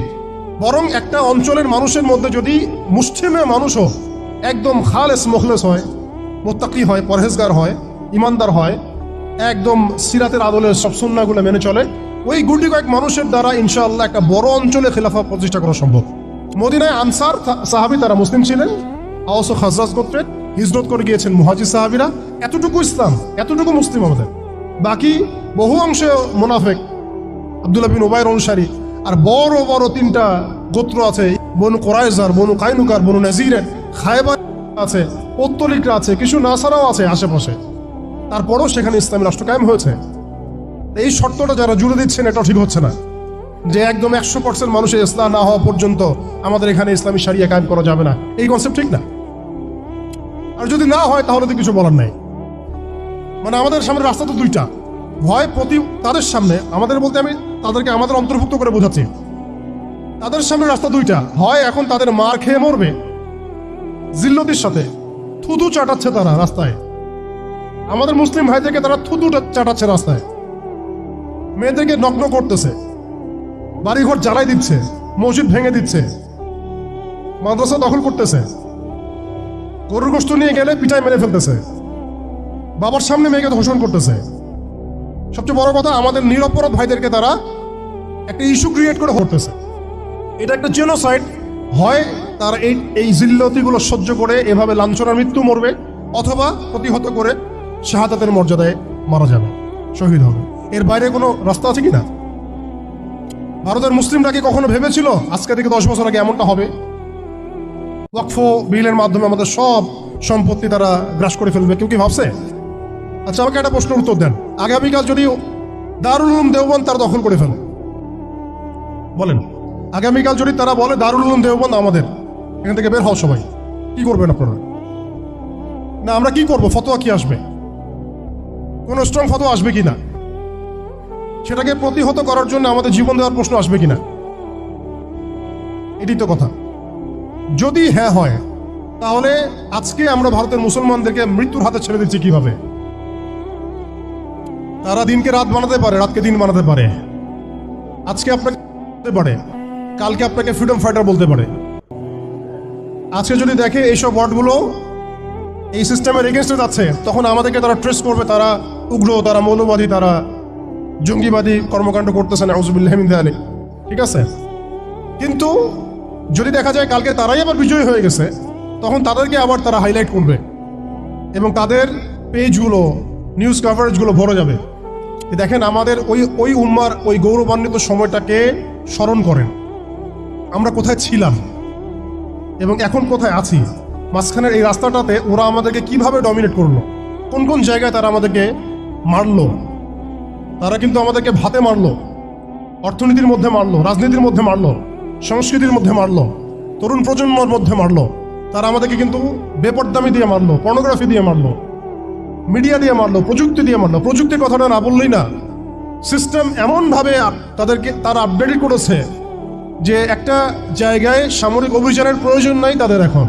বরং একটা অঞ্চলের মানুষের মধ্যে যদি মুসলিমে মানুষও একদম খালেস মুখলেস হয়, মুত্তাকি হয়, পরহেজগার হয়, ইমানদার হয়, একদম সিরাতের আদলে সব সুন্নাহগুলো মেনে চলে, ওই গুটি কয়েক মানুষের দ্বারা ইনশাআল্লাহ একটা বড় অঞ্চলে খেলাফা প্রতিষ্ঠা করা সম্ভব। মদিনায় আনসার সাহাবী তারা মুসলিম ছিলেন, আওস ও খাজরাজ গোত্রের, হিজরত করে গিয়েছেন মুহাজির সাহাবীরা। এতটুকু ইসলাম, এতটুকু মুসলিম আমাদের। বাকি বহু অংশে মুনাফিক, আব্দুল্লাহ বিন উবাইর অনুসারী, আর বড় বড় 3টা গোত্র আছে, বনু কোরাইজার, বনু কাইনুকার, বনু নাজিরের, খায়বার আছে, পৌত্তলিকরা আছে, কিছু নাসারাও আছে আশেপাশে, তারপরেও সেখানে ইসলামী রাষ্ট্র কায়েম হয়েছে। এই শর্তটা যারা জুড়ে দিচ্ছেন এটাও ঠিক হচ্ছে না, যে একদম 100% মানুষের ইসলাম না হওয়া পর্যন্ত আমাদের এখানে ইসলামী শরিয়া কায়েম করা যাবে না, এই কনসেপ্ট ঠিক না। আর যদি না হয় তাহলে তো কিছু বলার নাই। মানে আমাদের সামনে রাস্তা তো দুইটা, হয় তাদের সামনে, আমাদের বলতে আমি তাদেরকে আমাদের অন্তর্ভুক্ত করে বোঝাচ্ছি, তাদের সামনে রাস্তা দুইটা, হয় এখন তাদের মার খেয়ে মরবে জিল্লতির সাথে, থুতু চাটাচ্ছে তারা রাস্তায়, আমাদের মুসলিম ভাইদেরকে তারা থুতু চাটাচ্ছে রাস্তায়, মেয়েদেরকে নগ্ন করতেছে, বাড়িঘর জ্বালাই দিচ্ছে, মসজিদ ভেঙে দিচ্ছে, মাদ্রাসা দখল করতেছে, গরুর গোশত নিয়ে গেলে পিটায় মেরে ফেলতেছে, বাবার সামনে মেয়েকে ধর্ষণ করতেছে। সবচেয়ে বড় কথা, আমাদের নিরপরাধ ভাইদেরকে তারা একটা ইস্যু ক্রিয়েট করে করতেছে। এটা একটা জেনোসাইড। হয় তারা এই জিল্লতিগুলো সহ্য করে এভাবে লাঞ্ছনার মৃত্যু মরবে, অথবা প্রতিহত করে শাহাদাতের মর্যাদায় মারা যাবে, শহীদ হবে। এর বাইরে কোনো রাস্তা আছে কিনা? ভারতের মুসলিমরা কি কখনো ভেবেছিল আজকে থেকে 10 বছর আগে এমনটা হবে? ওয়াকফ বিলের মাধ্যমে আমাদের সব সম্পত্তি তারা গ্রাস করে ফেলবে, কেউ কি ভাবছে? আচ্ছা, আমাকে একটা প্রশ্নের উত্তর দেন। আগামীকাল যদি দারুল উলুম দেওবন্দ তারা দখল করে ফেলে, বলেন, আগামীকাল যদি তারা বলে দারুল উলুম দেওবন্দ আমাদের, এখান থেকে বের হও সবাই, কি করবেন আপনারা? না আমরা কি করব? ফতোয়া কি আসবে? কোন স্ট্রং ফতোয়া আসবে কিনা? সেটাকে প্রতিহত করার জন্য আমাদের জীবন দেওয়ার প্রশ্ন আসবে কিনা? এটাই তো কথা। যদি হ্যাঁ হয়, তাহলে আজকে আমরা ভারতের মুসলমানদেরকে মৃত্যুর হাতে ছেড়ে দিচ্ছি কিভাবে? তারা দিনকে রাত বানাতে পারে, রাতকে দিন বানাতে পারে। আজকে আপনাকে বলতে পারে, কালকে আপনাকে ফ্রিডম ফাইটার বলতে পারে। আজকে যদি দেখে এইসব ওয়ার্ডগুলো এই সিস্টেমের এগেনস্টে যাচ্ছে, তখন আমাদেরকে তারা ট্রেস করবে, তারা উগ্র, তারা মৌলবাদী, তারা জঙ্গিবাদী কর্মকাণ্ড করতেছে, নাউযুবিল্লাহি মিন যালিক। ঠিক আছে, কিন্তু যদি দেখা যায় কালকে তারাই আবার বিজয়ী হয়ে গেছে, তখন তাদেরকে আবার তারা হাইলাইট করবে এবং তাদের পেজগুলো, নিউজ কভারেজগুলো ভরে যাবে। দেখেন, আমাদের ওই উম্মার ওই গৌরবান্বিত সময়টাকে স্মরণ করেন, আমরা কোথায় ছিলাম এবং এখন কোথায় আছি। মাঝখানের এই রাস্তাটাতে ওরা আমাদেরকে কিভাবে ডমিনেট করলো, কোন কোন জায়গায় তারা আমাদেরকে মারলো। তারা কিন্তু আমাদেরকে ভাতে মারলো, অর্থনীতির মধ্যে মারলো, রাজনীতির মধ্যে মারলো, সংস্কৃতির মধ্যে মারলো, তরুণ প্রজন্মের মধ্যে মারলো। তারা আমাদেরকে কিন্তু বেপরদামি দিয়ে মারলো, পর্নোগ্রাফি দিয়ে মারলো, মিডিয়া দিয়ে মারলো, প্রযুক্তি দিয়ে মারলো। প্রযুক্তির কথাটা না বললেই না, সিস্টেম এমনভাবে তারা আপডেট করেছে যে একটা জায়গায় সামরিক অভিযানের প্রয়োজন নাই তাদের। এখন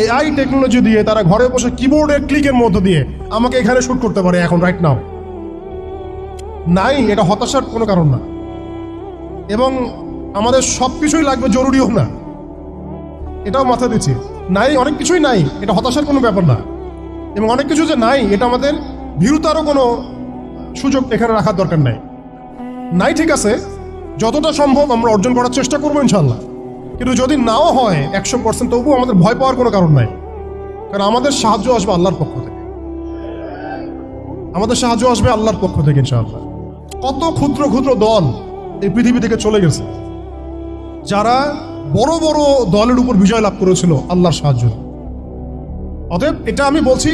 এআই টেকনোলজি দিয়ে তারা ঘরে বসে কিবোর্ডের ক্লিকের মধ্য দিয়ে আমাকে এখানে শুট করতে পারে এখন, রাইট নাও। নাই, এটা হতাশার কোনো কারণ না। এবং আমাদের সব কিছুই লাগবে, জরুরিও না, এটাও মাথা দিচ্ছি। নাই, অনেক কিছুই নাই, এটা হতাশার কোনো ব্যাপার না। এবং অনেক কিছু যে নাই, এটা আমাদের ভীরুতারও কোনো সুযোগ এখানে রাখার দরকার নাই। নাই, ঠিক আছে, যতটা সম্ভব আমরা অর্জন করার চেষ্টা করবো ইনশাল্লাহ। কিন্তু যদি নাও হয় 100%, তবুও আমাদের ভয় পাওয়ার কোনো কারণ নাই, কারণ আমাদের সাহায্য আসবে আল্লাহর পক্ষ থেকে। আমাদের সাহায্য আসবে আল্লাহর পক্ষ থেকে ইনশাআল্লাহ। কত ক্ষুদ্র ক্ষুদ্র দল এই পৃথিবী থেকে চলে গেছে, যারা বড় বড় দলের উপর বিজয় লাভ করেছিল আল্লাহর সাহায্য। অতএব এটা আমি বলছি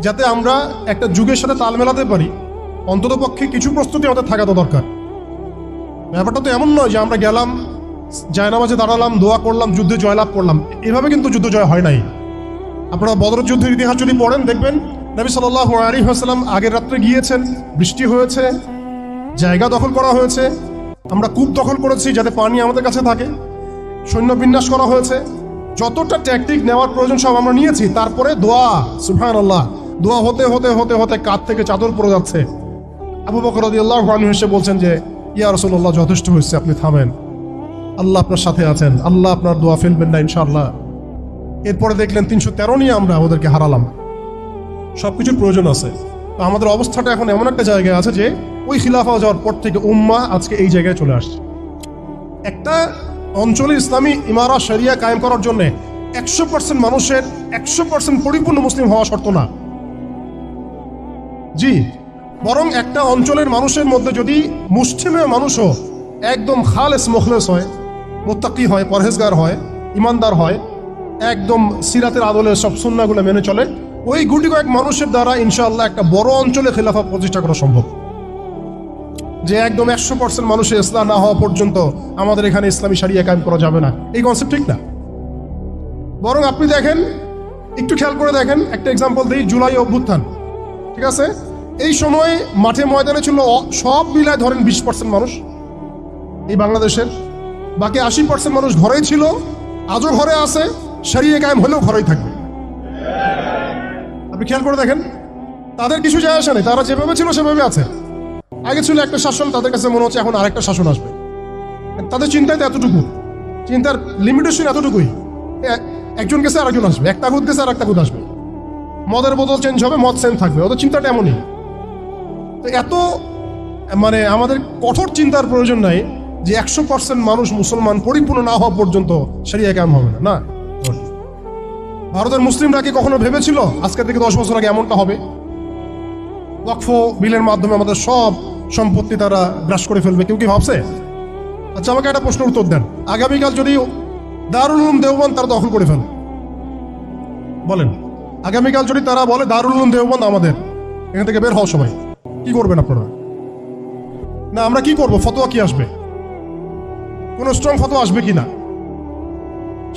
যাতে আমরা একটা যুগের সাথে তাল মেলাতে পারি, অন্তত পক্ষে কিছু প্রস্তুতি আমাদের থাকা তো দরকার। ব্যাপারটা তো এমন নয় যে আমরা গেলাম, জায়নামাজে দাঁড়ালাম, দোয়া করলাম, যুদ্ধে জয়লাভ করলাম। এভাবে কিন্তু যুদ্ধ জয় হয় নাই। আপনারা বদর যুদ্ধের ইতিহাস যদি পড়েন, দেখবেন নবী সাল্লাল্লাহু আলাইহি ওয়াসাল্লাম আগের রাত্রে গিয়েছেন, বৃষ্টি হয়েছে, জায়গা দখল করা হয়েছে, আমরা কূপ দখল করেছি যাতে পানি আমাদের কাছে থাকে, সৈন্য বিন্যাস করা হয়েছে, যতটা ট্যাকটিক নেওয়ার প্রয়োজন সব আমরা নিয়েছি। তারপরে দোয়া, সুবহানাল্লাহ, দোয়া হতে হতে হতে হতে কাঁধ থেকে চাদর পড়ে যাচ্ছে। আবু বকর রাদিয়াল্লাহু আনহু এসে বলছেন যে, ইয়া রাসূলুল্লাহ, যথেষ্ট হয়েছে, আপনি থামেন, আল্লাহ আপনার সাথে আছেন, আল্লাহ আপনার দোয়া ফেলবেন না ইনশাআল্লাহ। এরপরে দেখলেন 313 নিয়ে আমরা ওদেরকে হারালাম। সবকিছুর প্রয়োজন আছে। তো আমাদের অবস্থাটা এখন এমন একটা জায়গায় আছে যে ওই খিলাফা যাওয়ার পর থেকে উম্মাহ আজকে এই জায়গায় চলে আসছে। একটা অঞ্চলে ইসলামী ইমারা শরিয়া কায়েম করার জন্য 100% মানুষের 100% পরিপূর্ণ মুসলিম হওয়া শর্ত না, জি, বরং একটা অঞ্চলের মানুষের মধ্যে যদি মুসলিমের মানুষও একদম খালেস মুখলেস হয়, মুত্তাকি হয়, পরহেজগার হয়, ইমানদার হয়, একদম সিরাতের আদলে সব সুন্নাহগুলো মেনে চলে, ওই গুটি কয়েক মানুষের দ্বারা ইনশাআল্লাহ একটা বড় অঞ্চলে খেলাফত প্রতিষ্ঠা করা সম্ভব। যে একদম 100% মানুষের ইসলাম না হওয়া পর্যন্ত আমাদের এখানে ইসলামী শরিয়া কায়েম করা যাবে না, এই কনসেপ্ট ঠিক না। বরং আপনি দেখেন, একটু খেয়াল করে দেখেন, একটা এক্সাম্পল দিই, জুলাই অভ্যুত্থান, ঠিক আছে, এই সময় মাঠে ময়দানে ছিল সব মিলায় ধরেন 20% মানুষ এই বাংলাদেশের, বাকি 80% মানুষ ঘরেই ছিল, আজও ঘরে আছে, শরিয়া কায়েম হলেও ঘরেই থাকবে। আপনি খেয়াল করে দেখেন, তাদের কিছু যায় আসে নাই, তারা যেভাবে ছিল সেভাবে আছে। আগে ছিল একটা শাসন, তাদের কাছে মনে হচ্ছে এখন আরেকটা শাসন আসবে। তাদের চিন্তায় তো এতটুকু, চিন্তার লিমিটেশন এতটুকুই, একজন গেছে আরেকজন আসবে, এক তাগুত গেছে আর এক তাগুত আসবে, মদের বোতল চেঞ্জ হবে, মদ সেম থাকবে, ওদের চিন্তাটা এমনই। তো এত মানে আমাদের কঠোর চিন্তার প্রয়োজন নাই যে 100% মানুষ মুসলমান পরিপূর্ণ না হওয়া পর্যন্ত শরিয়া কায়েম হবে না। ভারতের মুসলিমরা কি কখনো ভেবেছিল আজকের থেকে 10 বছর আগে এমনটা হবে? ওয়াকফ বিলের মাধ্যমে আমাদের সব সম্পত্তি তারা গ্রাস করে ফেলবে, কেউ কি ভাবছে? আচ্ছা, আমাকে একটা প্রশ্নের উত্তর দেন, আগামীকাল যদি দারুল উলুম দেওবন্দ তারা দখল করে ফেলে, বলেন, আগামীকাল যদি তারা বলে দারুল উলুম দেওবন্দ আমাদের, এখান থেকে বের হও সবাই, কি করবেন আপনারা? না আমরা কি করব? ফতোয়া কি আসবে? কোনো স্ট্রং ফতোয়া আসবে কিনা?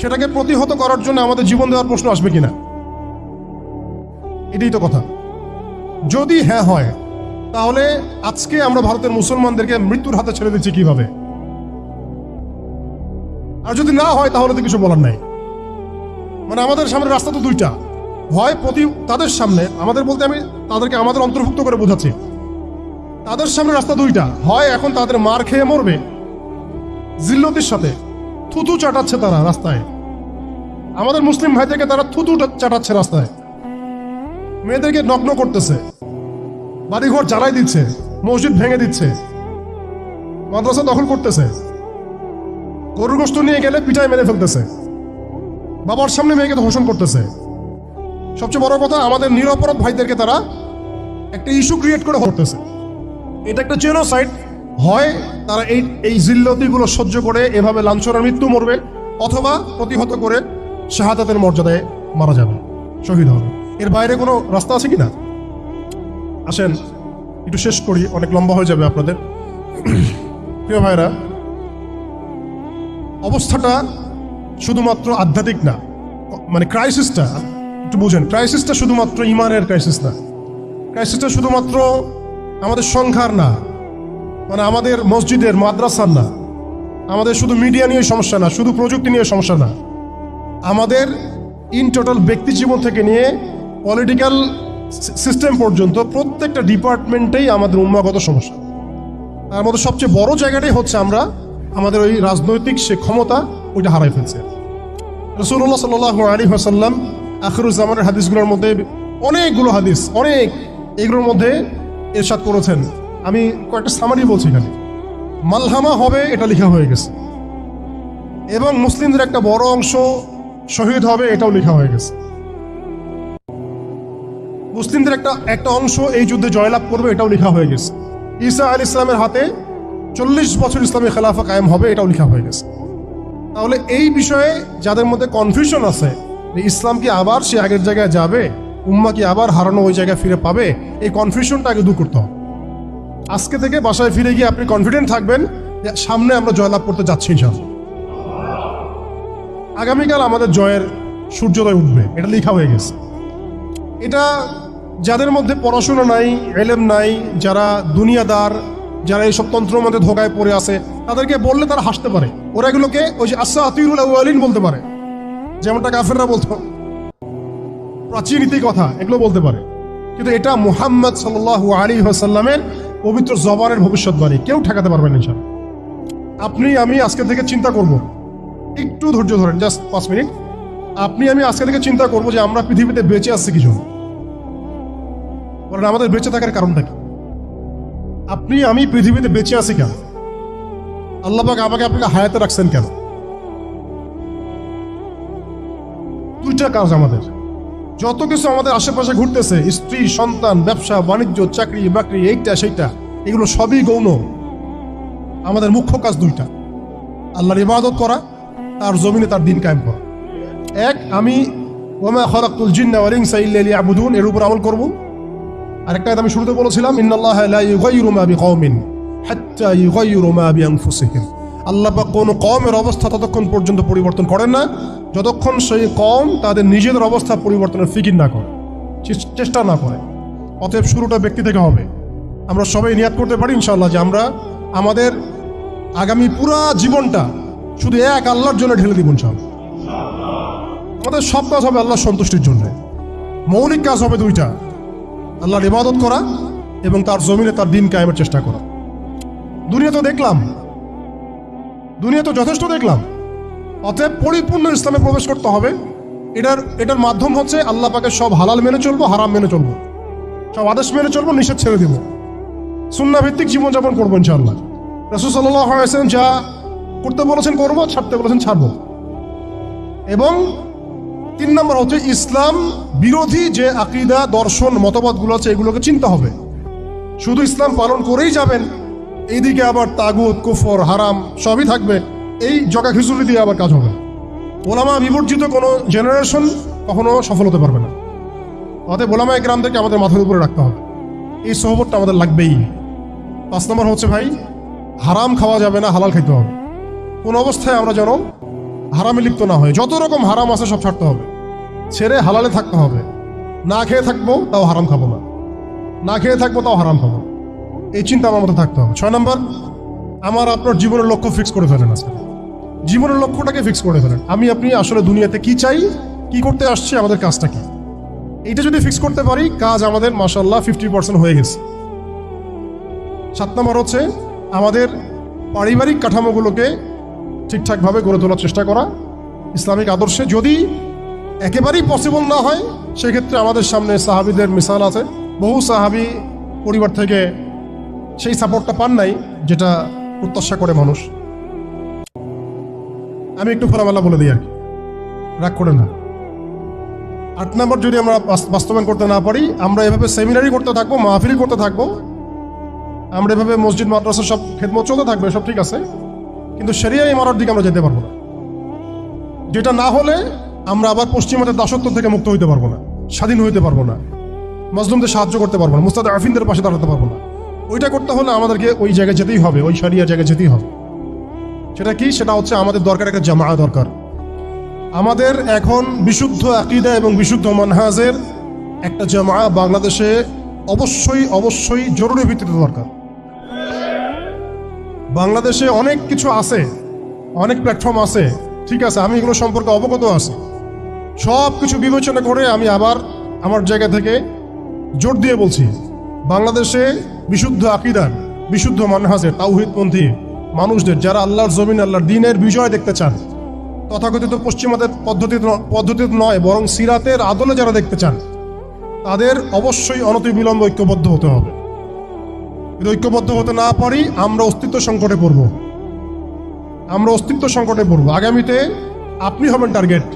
সেটাকে প্রতিহত করার জন্য আমাদের জীবন দেওয়ার প্রশ্ন আসবে কিনা? এটাই তো কথা। যদি হ্যাঁ হয়, তাহলে আজকে আমরা ভারতের মুসলমানদেরকে মৃত্যুর হাতে ছেড়ে দিচ্ছি কিভাবে? আর যদি না হয় তাহলে তো কিছু বলার নাই। মানে আমাদের সামনে রাস্তা তো দুইটা, হয় তাদের সামনে, আমাদের বলতে আমি তাদেরকে আমাদের অন্তর্ভুক্ত করে বোঝাচ্ছি, তাদের সামনে রাস্তা দুইটা, হয় এখন তাদের মার খেয়ে মরবে, জিল্লতির সাথে থুতু চাটাচ্ছে তারা রাস্তায়, আমাদের মুসলিম ভাইদেরকে তারা থুতু চাটাচ্ছে রাস্তায়, মেয়েদেরকে নগ্ন করতেছে, বাড়িঘর জ্বালাই দিচ্ছে, মসজিদ ভেঙে দিচ্ছে, মাদ্রাসা দখল করতেছে, গরুর গোশত নিয়ে গেলে পিঠায় মেরে ফেলতেছে, বাবার সামনে মেয়েকে ধর্ষণ করতেছে। সবচেয়ে বড় কথা, আমাদের নিরপরাধ ভাইদেরকে তারা একটা ইস্যু ক্রিয়েট করে করতেছে। এটা একটা জেনোসাইড। হয় তারা এই জিল্লতিগুলো সহ্য করে এভাবে লাঞ্ছনার মৃত্যু মরবে, অথবা প্রতিহত করে শাহাদাতের মর্যাদায় মারা যাবে, শহীদ হবে। এর বাইরে কোনো রাস্তা আছে কিনা? আসেন একটু শেষ করি, অনেক লম্বা হয়ে যাবে আপনাদের। প্রিয় ভাইরা, অবস্থাটা শুধুমাত্র আধ্যাত্মিক না, মানে ক্রাইসিসটা একটু বুঝেন, ক্রাইসিসটা শুধুমাত্র ইমানের ক্রাইসিস না, ক্রাইসিসটা শুধুমাত্র আমাদের সংখ্যার না, মানে আমাদের মসজিদের মাদ্রাসার না, আমাদের শুধু মিডিয়া নিয়ে সমস্যা না, শুধু প্রযুক্তি নিয়ে সমস্যা না, আমাদের ইন টোটাল ব্যক্তি জীবন থেকে নিয়ে পলিটিক্যাল সিস্টেম পর্যন্ত প্রত্যেকটা ডিপার্টমেন্টেই আমাদের উম্মাগত সমস্যা। তার মধ্যে সবচেয়ে বড় জায়গাটাই হচ্ছে আমরা আমাদের ওই রাজনৈতিক সে ক্ষমতা ওইটা হারাই ফেলছে। রাসূলুল্লাহ সাল্লাল্লাহু আলাইহি ওয়াসাল্লাম আখিরুজ্জামানের হাদিসগুলোর মধ্যে অনেকগুলো হাদিস, অনেক, এগুলোর মধ্যে ইরশাদ করেছেন। আমি কয়েকটা সামারি বলছি এখানে। মালহামা হবে এটা লেখা হয়ে গেছে, এবং মুসলিমদের একটা বড় অংশ শহীদ হবে এটাও লেখা হয়ে গেছে। মুসলিমদের একটা অংশ এই যুদ্ধে জয়লাভ করবে এটাও লেখা হয়ে গেছে। ঈসা আলাইহিস সালামের হাতে 40 বছর ইসলামী খেলাফা কায়েম হবে এটাও লেখা হয়ে গেছে। তাহলে এই বিষয়ে যাদের মধ্যে কনফিউশন আছে যে ইসলাম কি আবার সে আগের জায়গায় যাবে, উম্মাহ কি আবার হারানো ওই জায়গায় ফিরে পাবে, এই কনফিউশনটা আগে দূর করতে হবে। আজকে থেকে বাসায় ফিরে গিয়ে আপনি কনফিডেন্ট থাকবেন যে সামনে আমরা জয়লাভ করতে যাচ্ছি ইনশাআল্লাহ। আগামীকাল আমাদের জয়ের সূর্যোদয় উঠবে, এটা লেখা হয়ে গেছে। এটা যাদের মধ্যে পড়াশোনা নাই, এলেম নাই, যারা দুনিয়াদার, যারা এইসব তন্ত্রের মধ্যে ধোকায় পড়ে আছে, তাদেরকে বললে তারা হাসতে পারে। ওরা এগুলোকে ওই যে আসাতিরুল আউয়ালিন বলতে পারে, যেমনটা কাফেররা বলতো, প্রাচীন ইতি কথা, এগুলো বলতে পারে। কিন্তু এটা মুহাম্মদ সাল্লাল্লাহু আলাইহি ওয়াসাল্লামের পবিত্র জবানের ভবিষ্যৎবাণী, কেউ ঠেকাতে পারবে না ইনশাআল্লাহ। আপনি আমি আজকে থেকে চিন্তা করব, একটু ধৈর্য ধরেন, জাস্ট 5 মিনিট। আপনি আমি আজকে থেকে চিন্তা করব যে আমরা পৃথিবীতে বেঁচে আছি কি জন্য, বলেন আমাদের বেঁচে থাকার কারণটা কি? আপনি আমি পৃথিবীতে বেঁচে আছি কেন? আল্লাহ পাক আমাকে আপনাকে হায়াতে রাখছেন কেন? দুইটা কাজ আমাদের। যত কিছু আমাদের আশেপাশে ঘুরতেছে, স্ত্রী, সন্তান, ব্যবসা বাণিজ্য, চাকরি বাকরি, এইটা সেইটা, এগুলো সবই গৌণ। আমাদের মুখ্য কাজ দুইটা, আল্লাহর ইবাদত করা, তার জমিনে তার দিন কায়েম করা। এক, আমি ওয়ামা খালাকতুল জিন্না ওয়াল ইনসা ইল্লা লিয়াবুদুন এর উপর আমল করব। আরেকটা আমি শুরুতে বলেছিলাম, ইন্নাল্লাহা লা ইউগাইয়িরু মা বিকওমিন হাত্তা ইউগাইয়িরু মা বিআনফুসিহিম। আল্লাহ পাক কোন কওমের অবস্থা ততক্ষণ পর্যন্ত পরিবর্তন করেন না যতক্ষণ সেই কওম তাদের নিজেদের অবস্থা পরিবর্তনের ফিকির না করে, চেষ্টা না করে। অতএব শুরুটা ব্যক্তি থেকে হবে। আমরা সবাই নিয়াত করতে পারি ইনশাআল্লাহ যে আমরা আমাদের আগামী পুরা জীবনটা শুধু এক আল্লাহর জন্য ঢেলে দিব ইনশাআল্লাহ। আমাদের সব কাজ হবে আল্লাহর সন্তুষ্টির জন্য। মৌলিক কাজ হবে দুইটা, আল্লাহর ইবাদত করা এবং তার জমিনে তার দিন কায়েমের চেষ্টা করা। দুনিয়া তো দেখলাম, দুনিয়া তো যথেষ্ট দেখলাম। অতএব পরিপূর্ণ ইসলামে প্রবেশ করতে হবে। এটার মাধ্যম হচ্ছে আল্লাহ পাকের সব হালাল মেনে চলবো, হারাম মেনে চলবো, সব আদেশ মেনে চলবো, নিষেধ ছেড়ে দিব, সুন্নাহ ভিত্তিক জীবনযাপন করবো ইনশাআল্লাহ। রাসূল সাল্লাল্লাহু আলাইহি ওয়াসাল্লাম যা করতে বলেছেন করবো, ছাড়তে বলেছেন ছাড়বো। এবং 3 নম্বর হচ্ছে ইসলাম বিরোধী যে আকীদা, দর্শন, মতবাদগুলো আছে এগুলোকে চিনতে হবে। শুধু ইসলাম পালন করেই যাবেন, এইদিকে আবার তাগুত, কুফর, হারাম সবই থাকবে, এই জগা খিচুড়ি দিয়ে আবার কাজ হবে। ওলামা বিবর্জিত কোনো জেনারেশন কখনো সফল হতে পারবে না। অতএব ওলামা ইকরামদেরকে আমাদের মাথার উপরে রাখতে হবে, এই সহবতটা আমাদের লাগবেই। 5 নম্বর হচ্ছে ভাই, হারাম খাওয়া যাবে না, হালাল খাইতে হবে। কোন অবস্থায় আমরা যেন হারামে লিপ্ত না হয়। যত রকম হারাম আছে সব ছাড়তে হবে, ছেড়ে হালালে থাকতে হবে। না খেয়ে থাকবো তাও হারাম খাবো না, না খেয়ে থাকবো তাও হারাম খাবো, এই চিন্তা আমার মধ্যে থাকতে হবে। 6 নম্বর, আমার আপনার জীবনের লক্ষ্য ফিক্স করে ফেলেন। আজকে জীবনের লক্ষ্যটাকে ফিক্স করে ফেলেন। আমি আপনি আসলে দুনিয়াতে কি চাই, কি করতে আসছি, আমাদের কাজটা কি, এইটা যদি ফিক্স করতে পারি কাজ আমাদের মাশাআল্লাহ 50% হয়ে গেছে। 7 নম্বর হচ্ছে আমাদের পারিবারিক কাঠামোগুলোকে ঠিকঠাকভাবে গড়ে তোলার চেষ্টা করা ইসলামিক আদর্শে। যদি একেবারেই পসিবল না হয় সেক্ষেত্রে আমাদের সামনে সাহাবীদের মিসাল আছে। বহু সাহাবী পরিবার থেকে সেই সাপোর্টটা পান নাই যেটা প্রত্যাশা করে মানুষ। আমি একটু খোলামেলা বলে দিই আর কি, রাগ করে না। 8 নম্বর, যদি আমরা বাস্তবায়ন করতে না পারি, আমরা এভাবে সেমিনারি করতে থাকবো, মাহফিল করতে থাকবো, আমরা এভাবে মসজিদ মাদ্রাসা সব খেদমত চলতে থাকবে, সব ঠিক আছে, কিন্তু শরিয়া ইমারতের দিকে আমরা যেতে পারবো না। যেটা না হলে আমরা আবার পশ্চিমাদের দাসত্ব থেকে মুক্ত হইতে পারবো না, স্বাধীন হইতে পারবো না, মাজলুমদের সাহায্য করতে পারবো না, মুস্তাদআফিনদের পাশে দাঁড়াতে পারবো না। ওইটা করতে হলে আমাদেরকে ওই জায়গায় যেতেই হবে, ওই শরিয়া জায়গায় যেতেই হবে। সেটা কি? সেটা হচ্ছে আমাদের দরকার একটা জামাআত দরকার। আমাদের এখন বিশুদ্ধ আকীদা এবং বিশুদ্ধ মানহাজের একটা জামাআত বাংলাদেশে অবশ্যই অবশ্যই জরুরি ভিত্তিতে দরকার। বাংলাদেশে অনেক কিছু আছে, অনেক প্ল্যাটফর্ম আছে, ঠিক আছে, আমি এগুলো সম্পর্কে অবগত আছি। সব কিছু বিবেচনা করে আমি আবার আমার জায়গা থেকে জোর দিয়ে বলছি, বাংলাদেশে বিশুদ্ধ আকীদার, বিশুদ্ধ মানহাজের, তাওহীদপন্থী মানুষদের, যারা আল্লাহর জমিন, আল্লাহর দ্বীনের বিজয় দেখতে চান, তথাকথিত পশ্চিমাদের পদ্ধতিতে নয় বরং সিরাতের আদলে যারা দেখতে চান, তাদের অবশ্যই অনতিবিলম্বে ঐক্যবদ্ধ হতে হবে। যদি ঐক্যবদ্ধ হতে না পারি আমরা অস্তিত্ব সংকটে পড়ব, আমরা অস্তিত্ব সংকটে পড়ব। আগামীতে আপনি হবেন টার্গেট,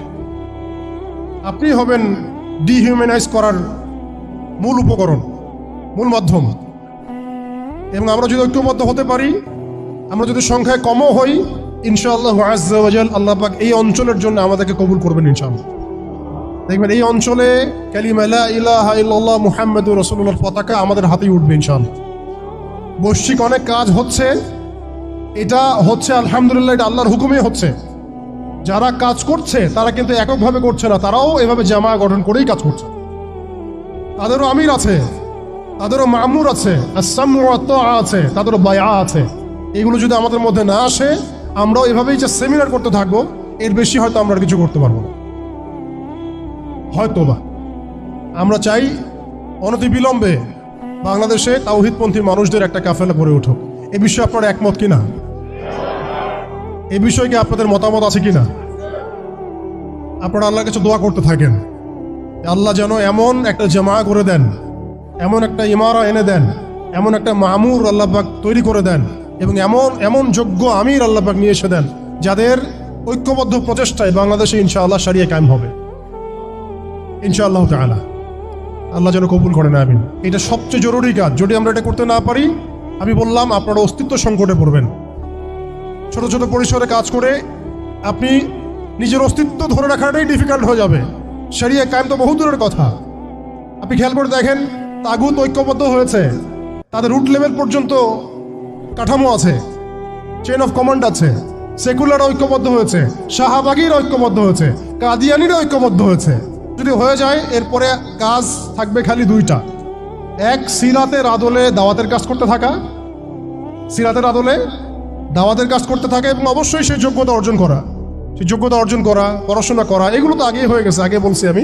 আপনি হবেন ডিহিউম্যানাইজ করার মূল উপকরণ, মূল মাধ্যম। এবং আমরা যদি ঐক্যবদ্ধ হতে পারি, আমরা যদি সংখ্যায় কমও হই, ইনশাআল্লাহ আযজা ওয়া জাল আল্লাহ পাক এই অঞ্চলের জন্য আমাদেরকে কবুল করবেন ইনশাআল্লাহ। দেখবেন এই অঞ্চলে কালিমা লা ইলাহা ইল্লাল্লাহ মুহাম্মাদুর রাসূলুল্লাহর পতাকা আমাদের হাতেই উঠবে ইনশাআল্লাহ। বৈশ্বিক অনেক কাজ হচ্ছে, এটা হচ্ছে আলহামদুলিল্লাহ, এটা আল্লাহর হুকুমে হচ্ছে। যারা কাজ করছে তারা কিন্তু এককভাবে করছে না, তারাও এভাবে জামা গঠন করেই কাজ করছে। তাদেরও আমির আছে, তাদেরও মামুর আছে, আস-সামউ ওয়া তাআ আছে, তাদেরও বায়আ আছে। এগুলো যদি আমাদের মধ্যে না আসে, আমরাও এভাবেই যে সেমিনার করতে থাকবো, এর বেশি হয়তো আমরা কিছু করতে পারবো না। হয়তোবা আমরা চাই অনতিবিলম্বে বাংলাদেশে তাওহীদপন্থী মানুষদের একটা কাফেলা গড়ে উঠুক। এ বিষয়ে আপনারা একমত কিনা? এ বিষয়ে কি আপনাদের মতামত আছে কিনা? আপনারা আল্লাহর কাছে দোয়া করতে থাকেন, আল্লাহ যেন এমন একটা জামা করে দেন, এমন একটা ইমারা এনে দেন, এমন একটা মামুর আল্লাহ পাক তৈরি করে দেন, এবং এমন যোগ্য আমির আল্লাহ পাক নিয়ে এসে দেন, যাদের ঐক্যবদ্ধ প্রচেষ্টায় বাংলাদেশে ইনশাআল্লাহ শরিয়া কায়েম হবে ইনশাআল্লাহ তাআলা। আল্লাহ যেন কবুল করেন, আমিন। এটা সবচেয়ে জরুরি কাজ। যদি আমরা এটা করতে না পারি, আমি বললাম আপনারা অস্তিত্ব সংকটে পড়বেন। ছোট ছোট পরিসরে কাজ করে আপনি নিজের অস্তিত্ব ধরে রাখাটাই ডিফিকাল্ট হয়ে যাবে। শরিয়া কায়েম তো বহু দূরের কথা। আপনি খেয়াল করে দেখেন, তাগুত ঐক্যবদ্ধ হয়েছে, তাদের রুট লেভেল পর্যন্ত কাঠামো আছে, চেইন অফ কমান্ড আছে। সেকুলার ঐক্যবদ্ধ হয়েছে, শাহবাগীর ঐক্যবদ্ধ হয়েছে, কাদিয়ানিরা ঐক্যবদ্ধ হয়েছে। যদি হয়ে যায় এরপরে কাজ থাকবে খালি দুইটা। এক, সিরাতের আদলে দাওয়াতের কাজ করতে থাকা, সিরাতের আদলে দাওয়াতের কাজ করতে থাকা, এবং অবশ্যই সেই যোগ্যতা অর্জন করা, পড়াশোনা করা, এগুলো তো আগেই হয়ে গেছে, আগে বলছি আমি।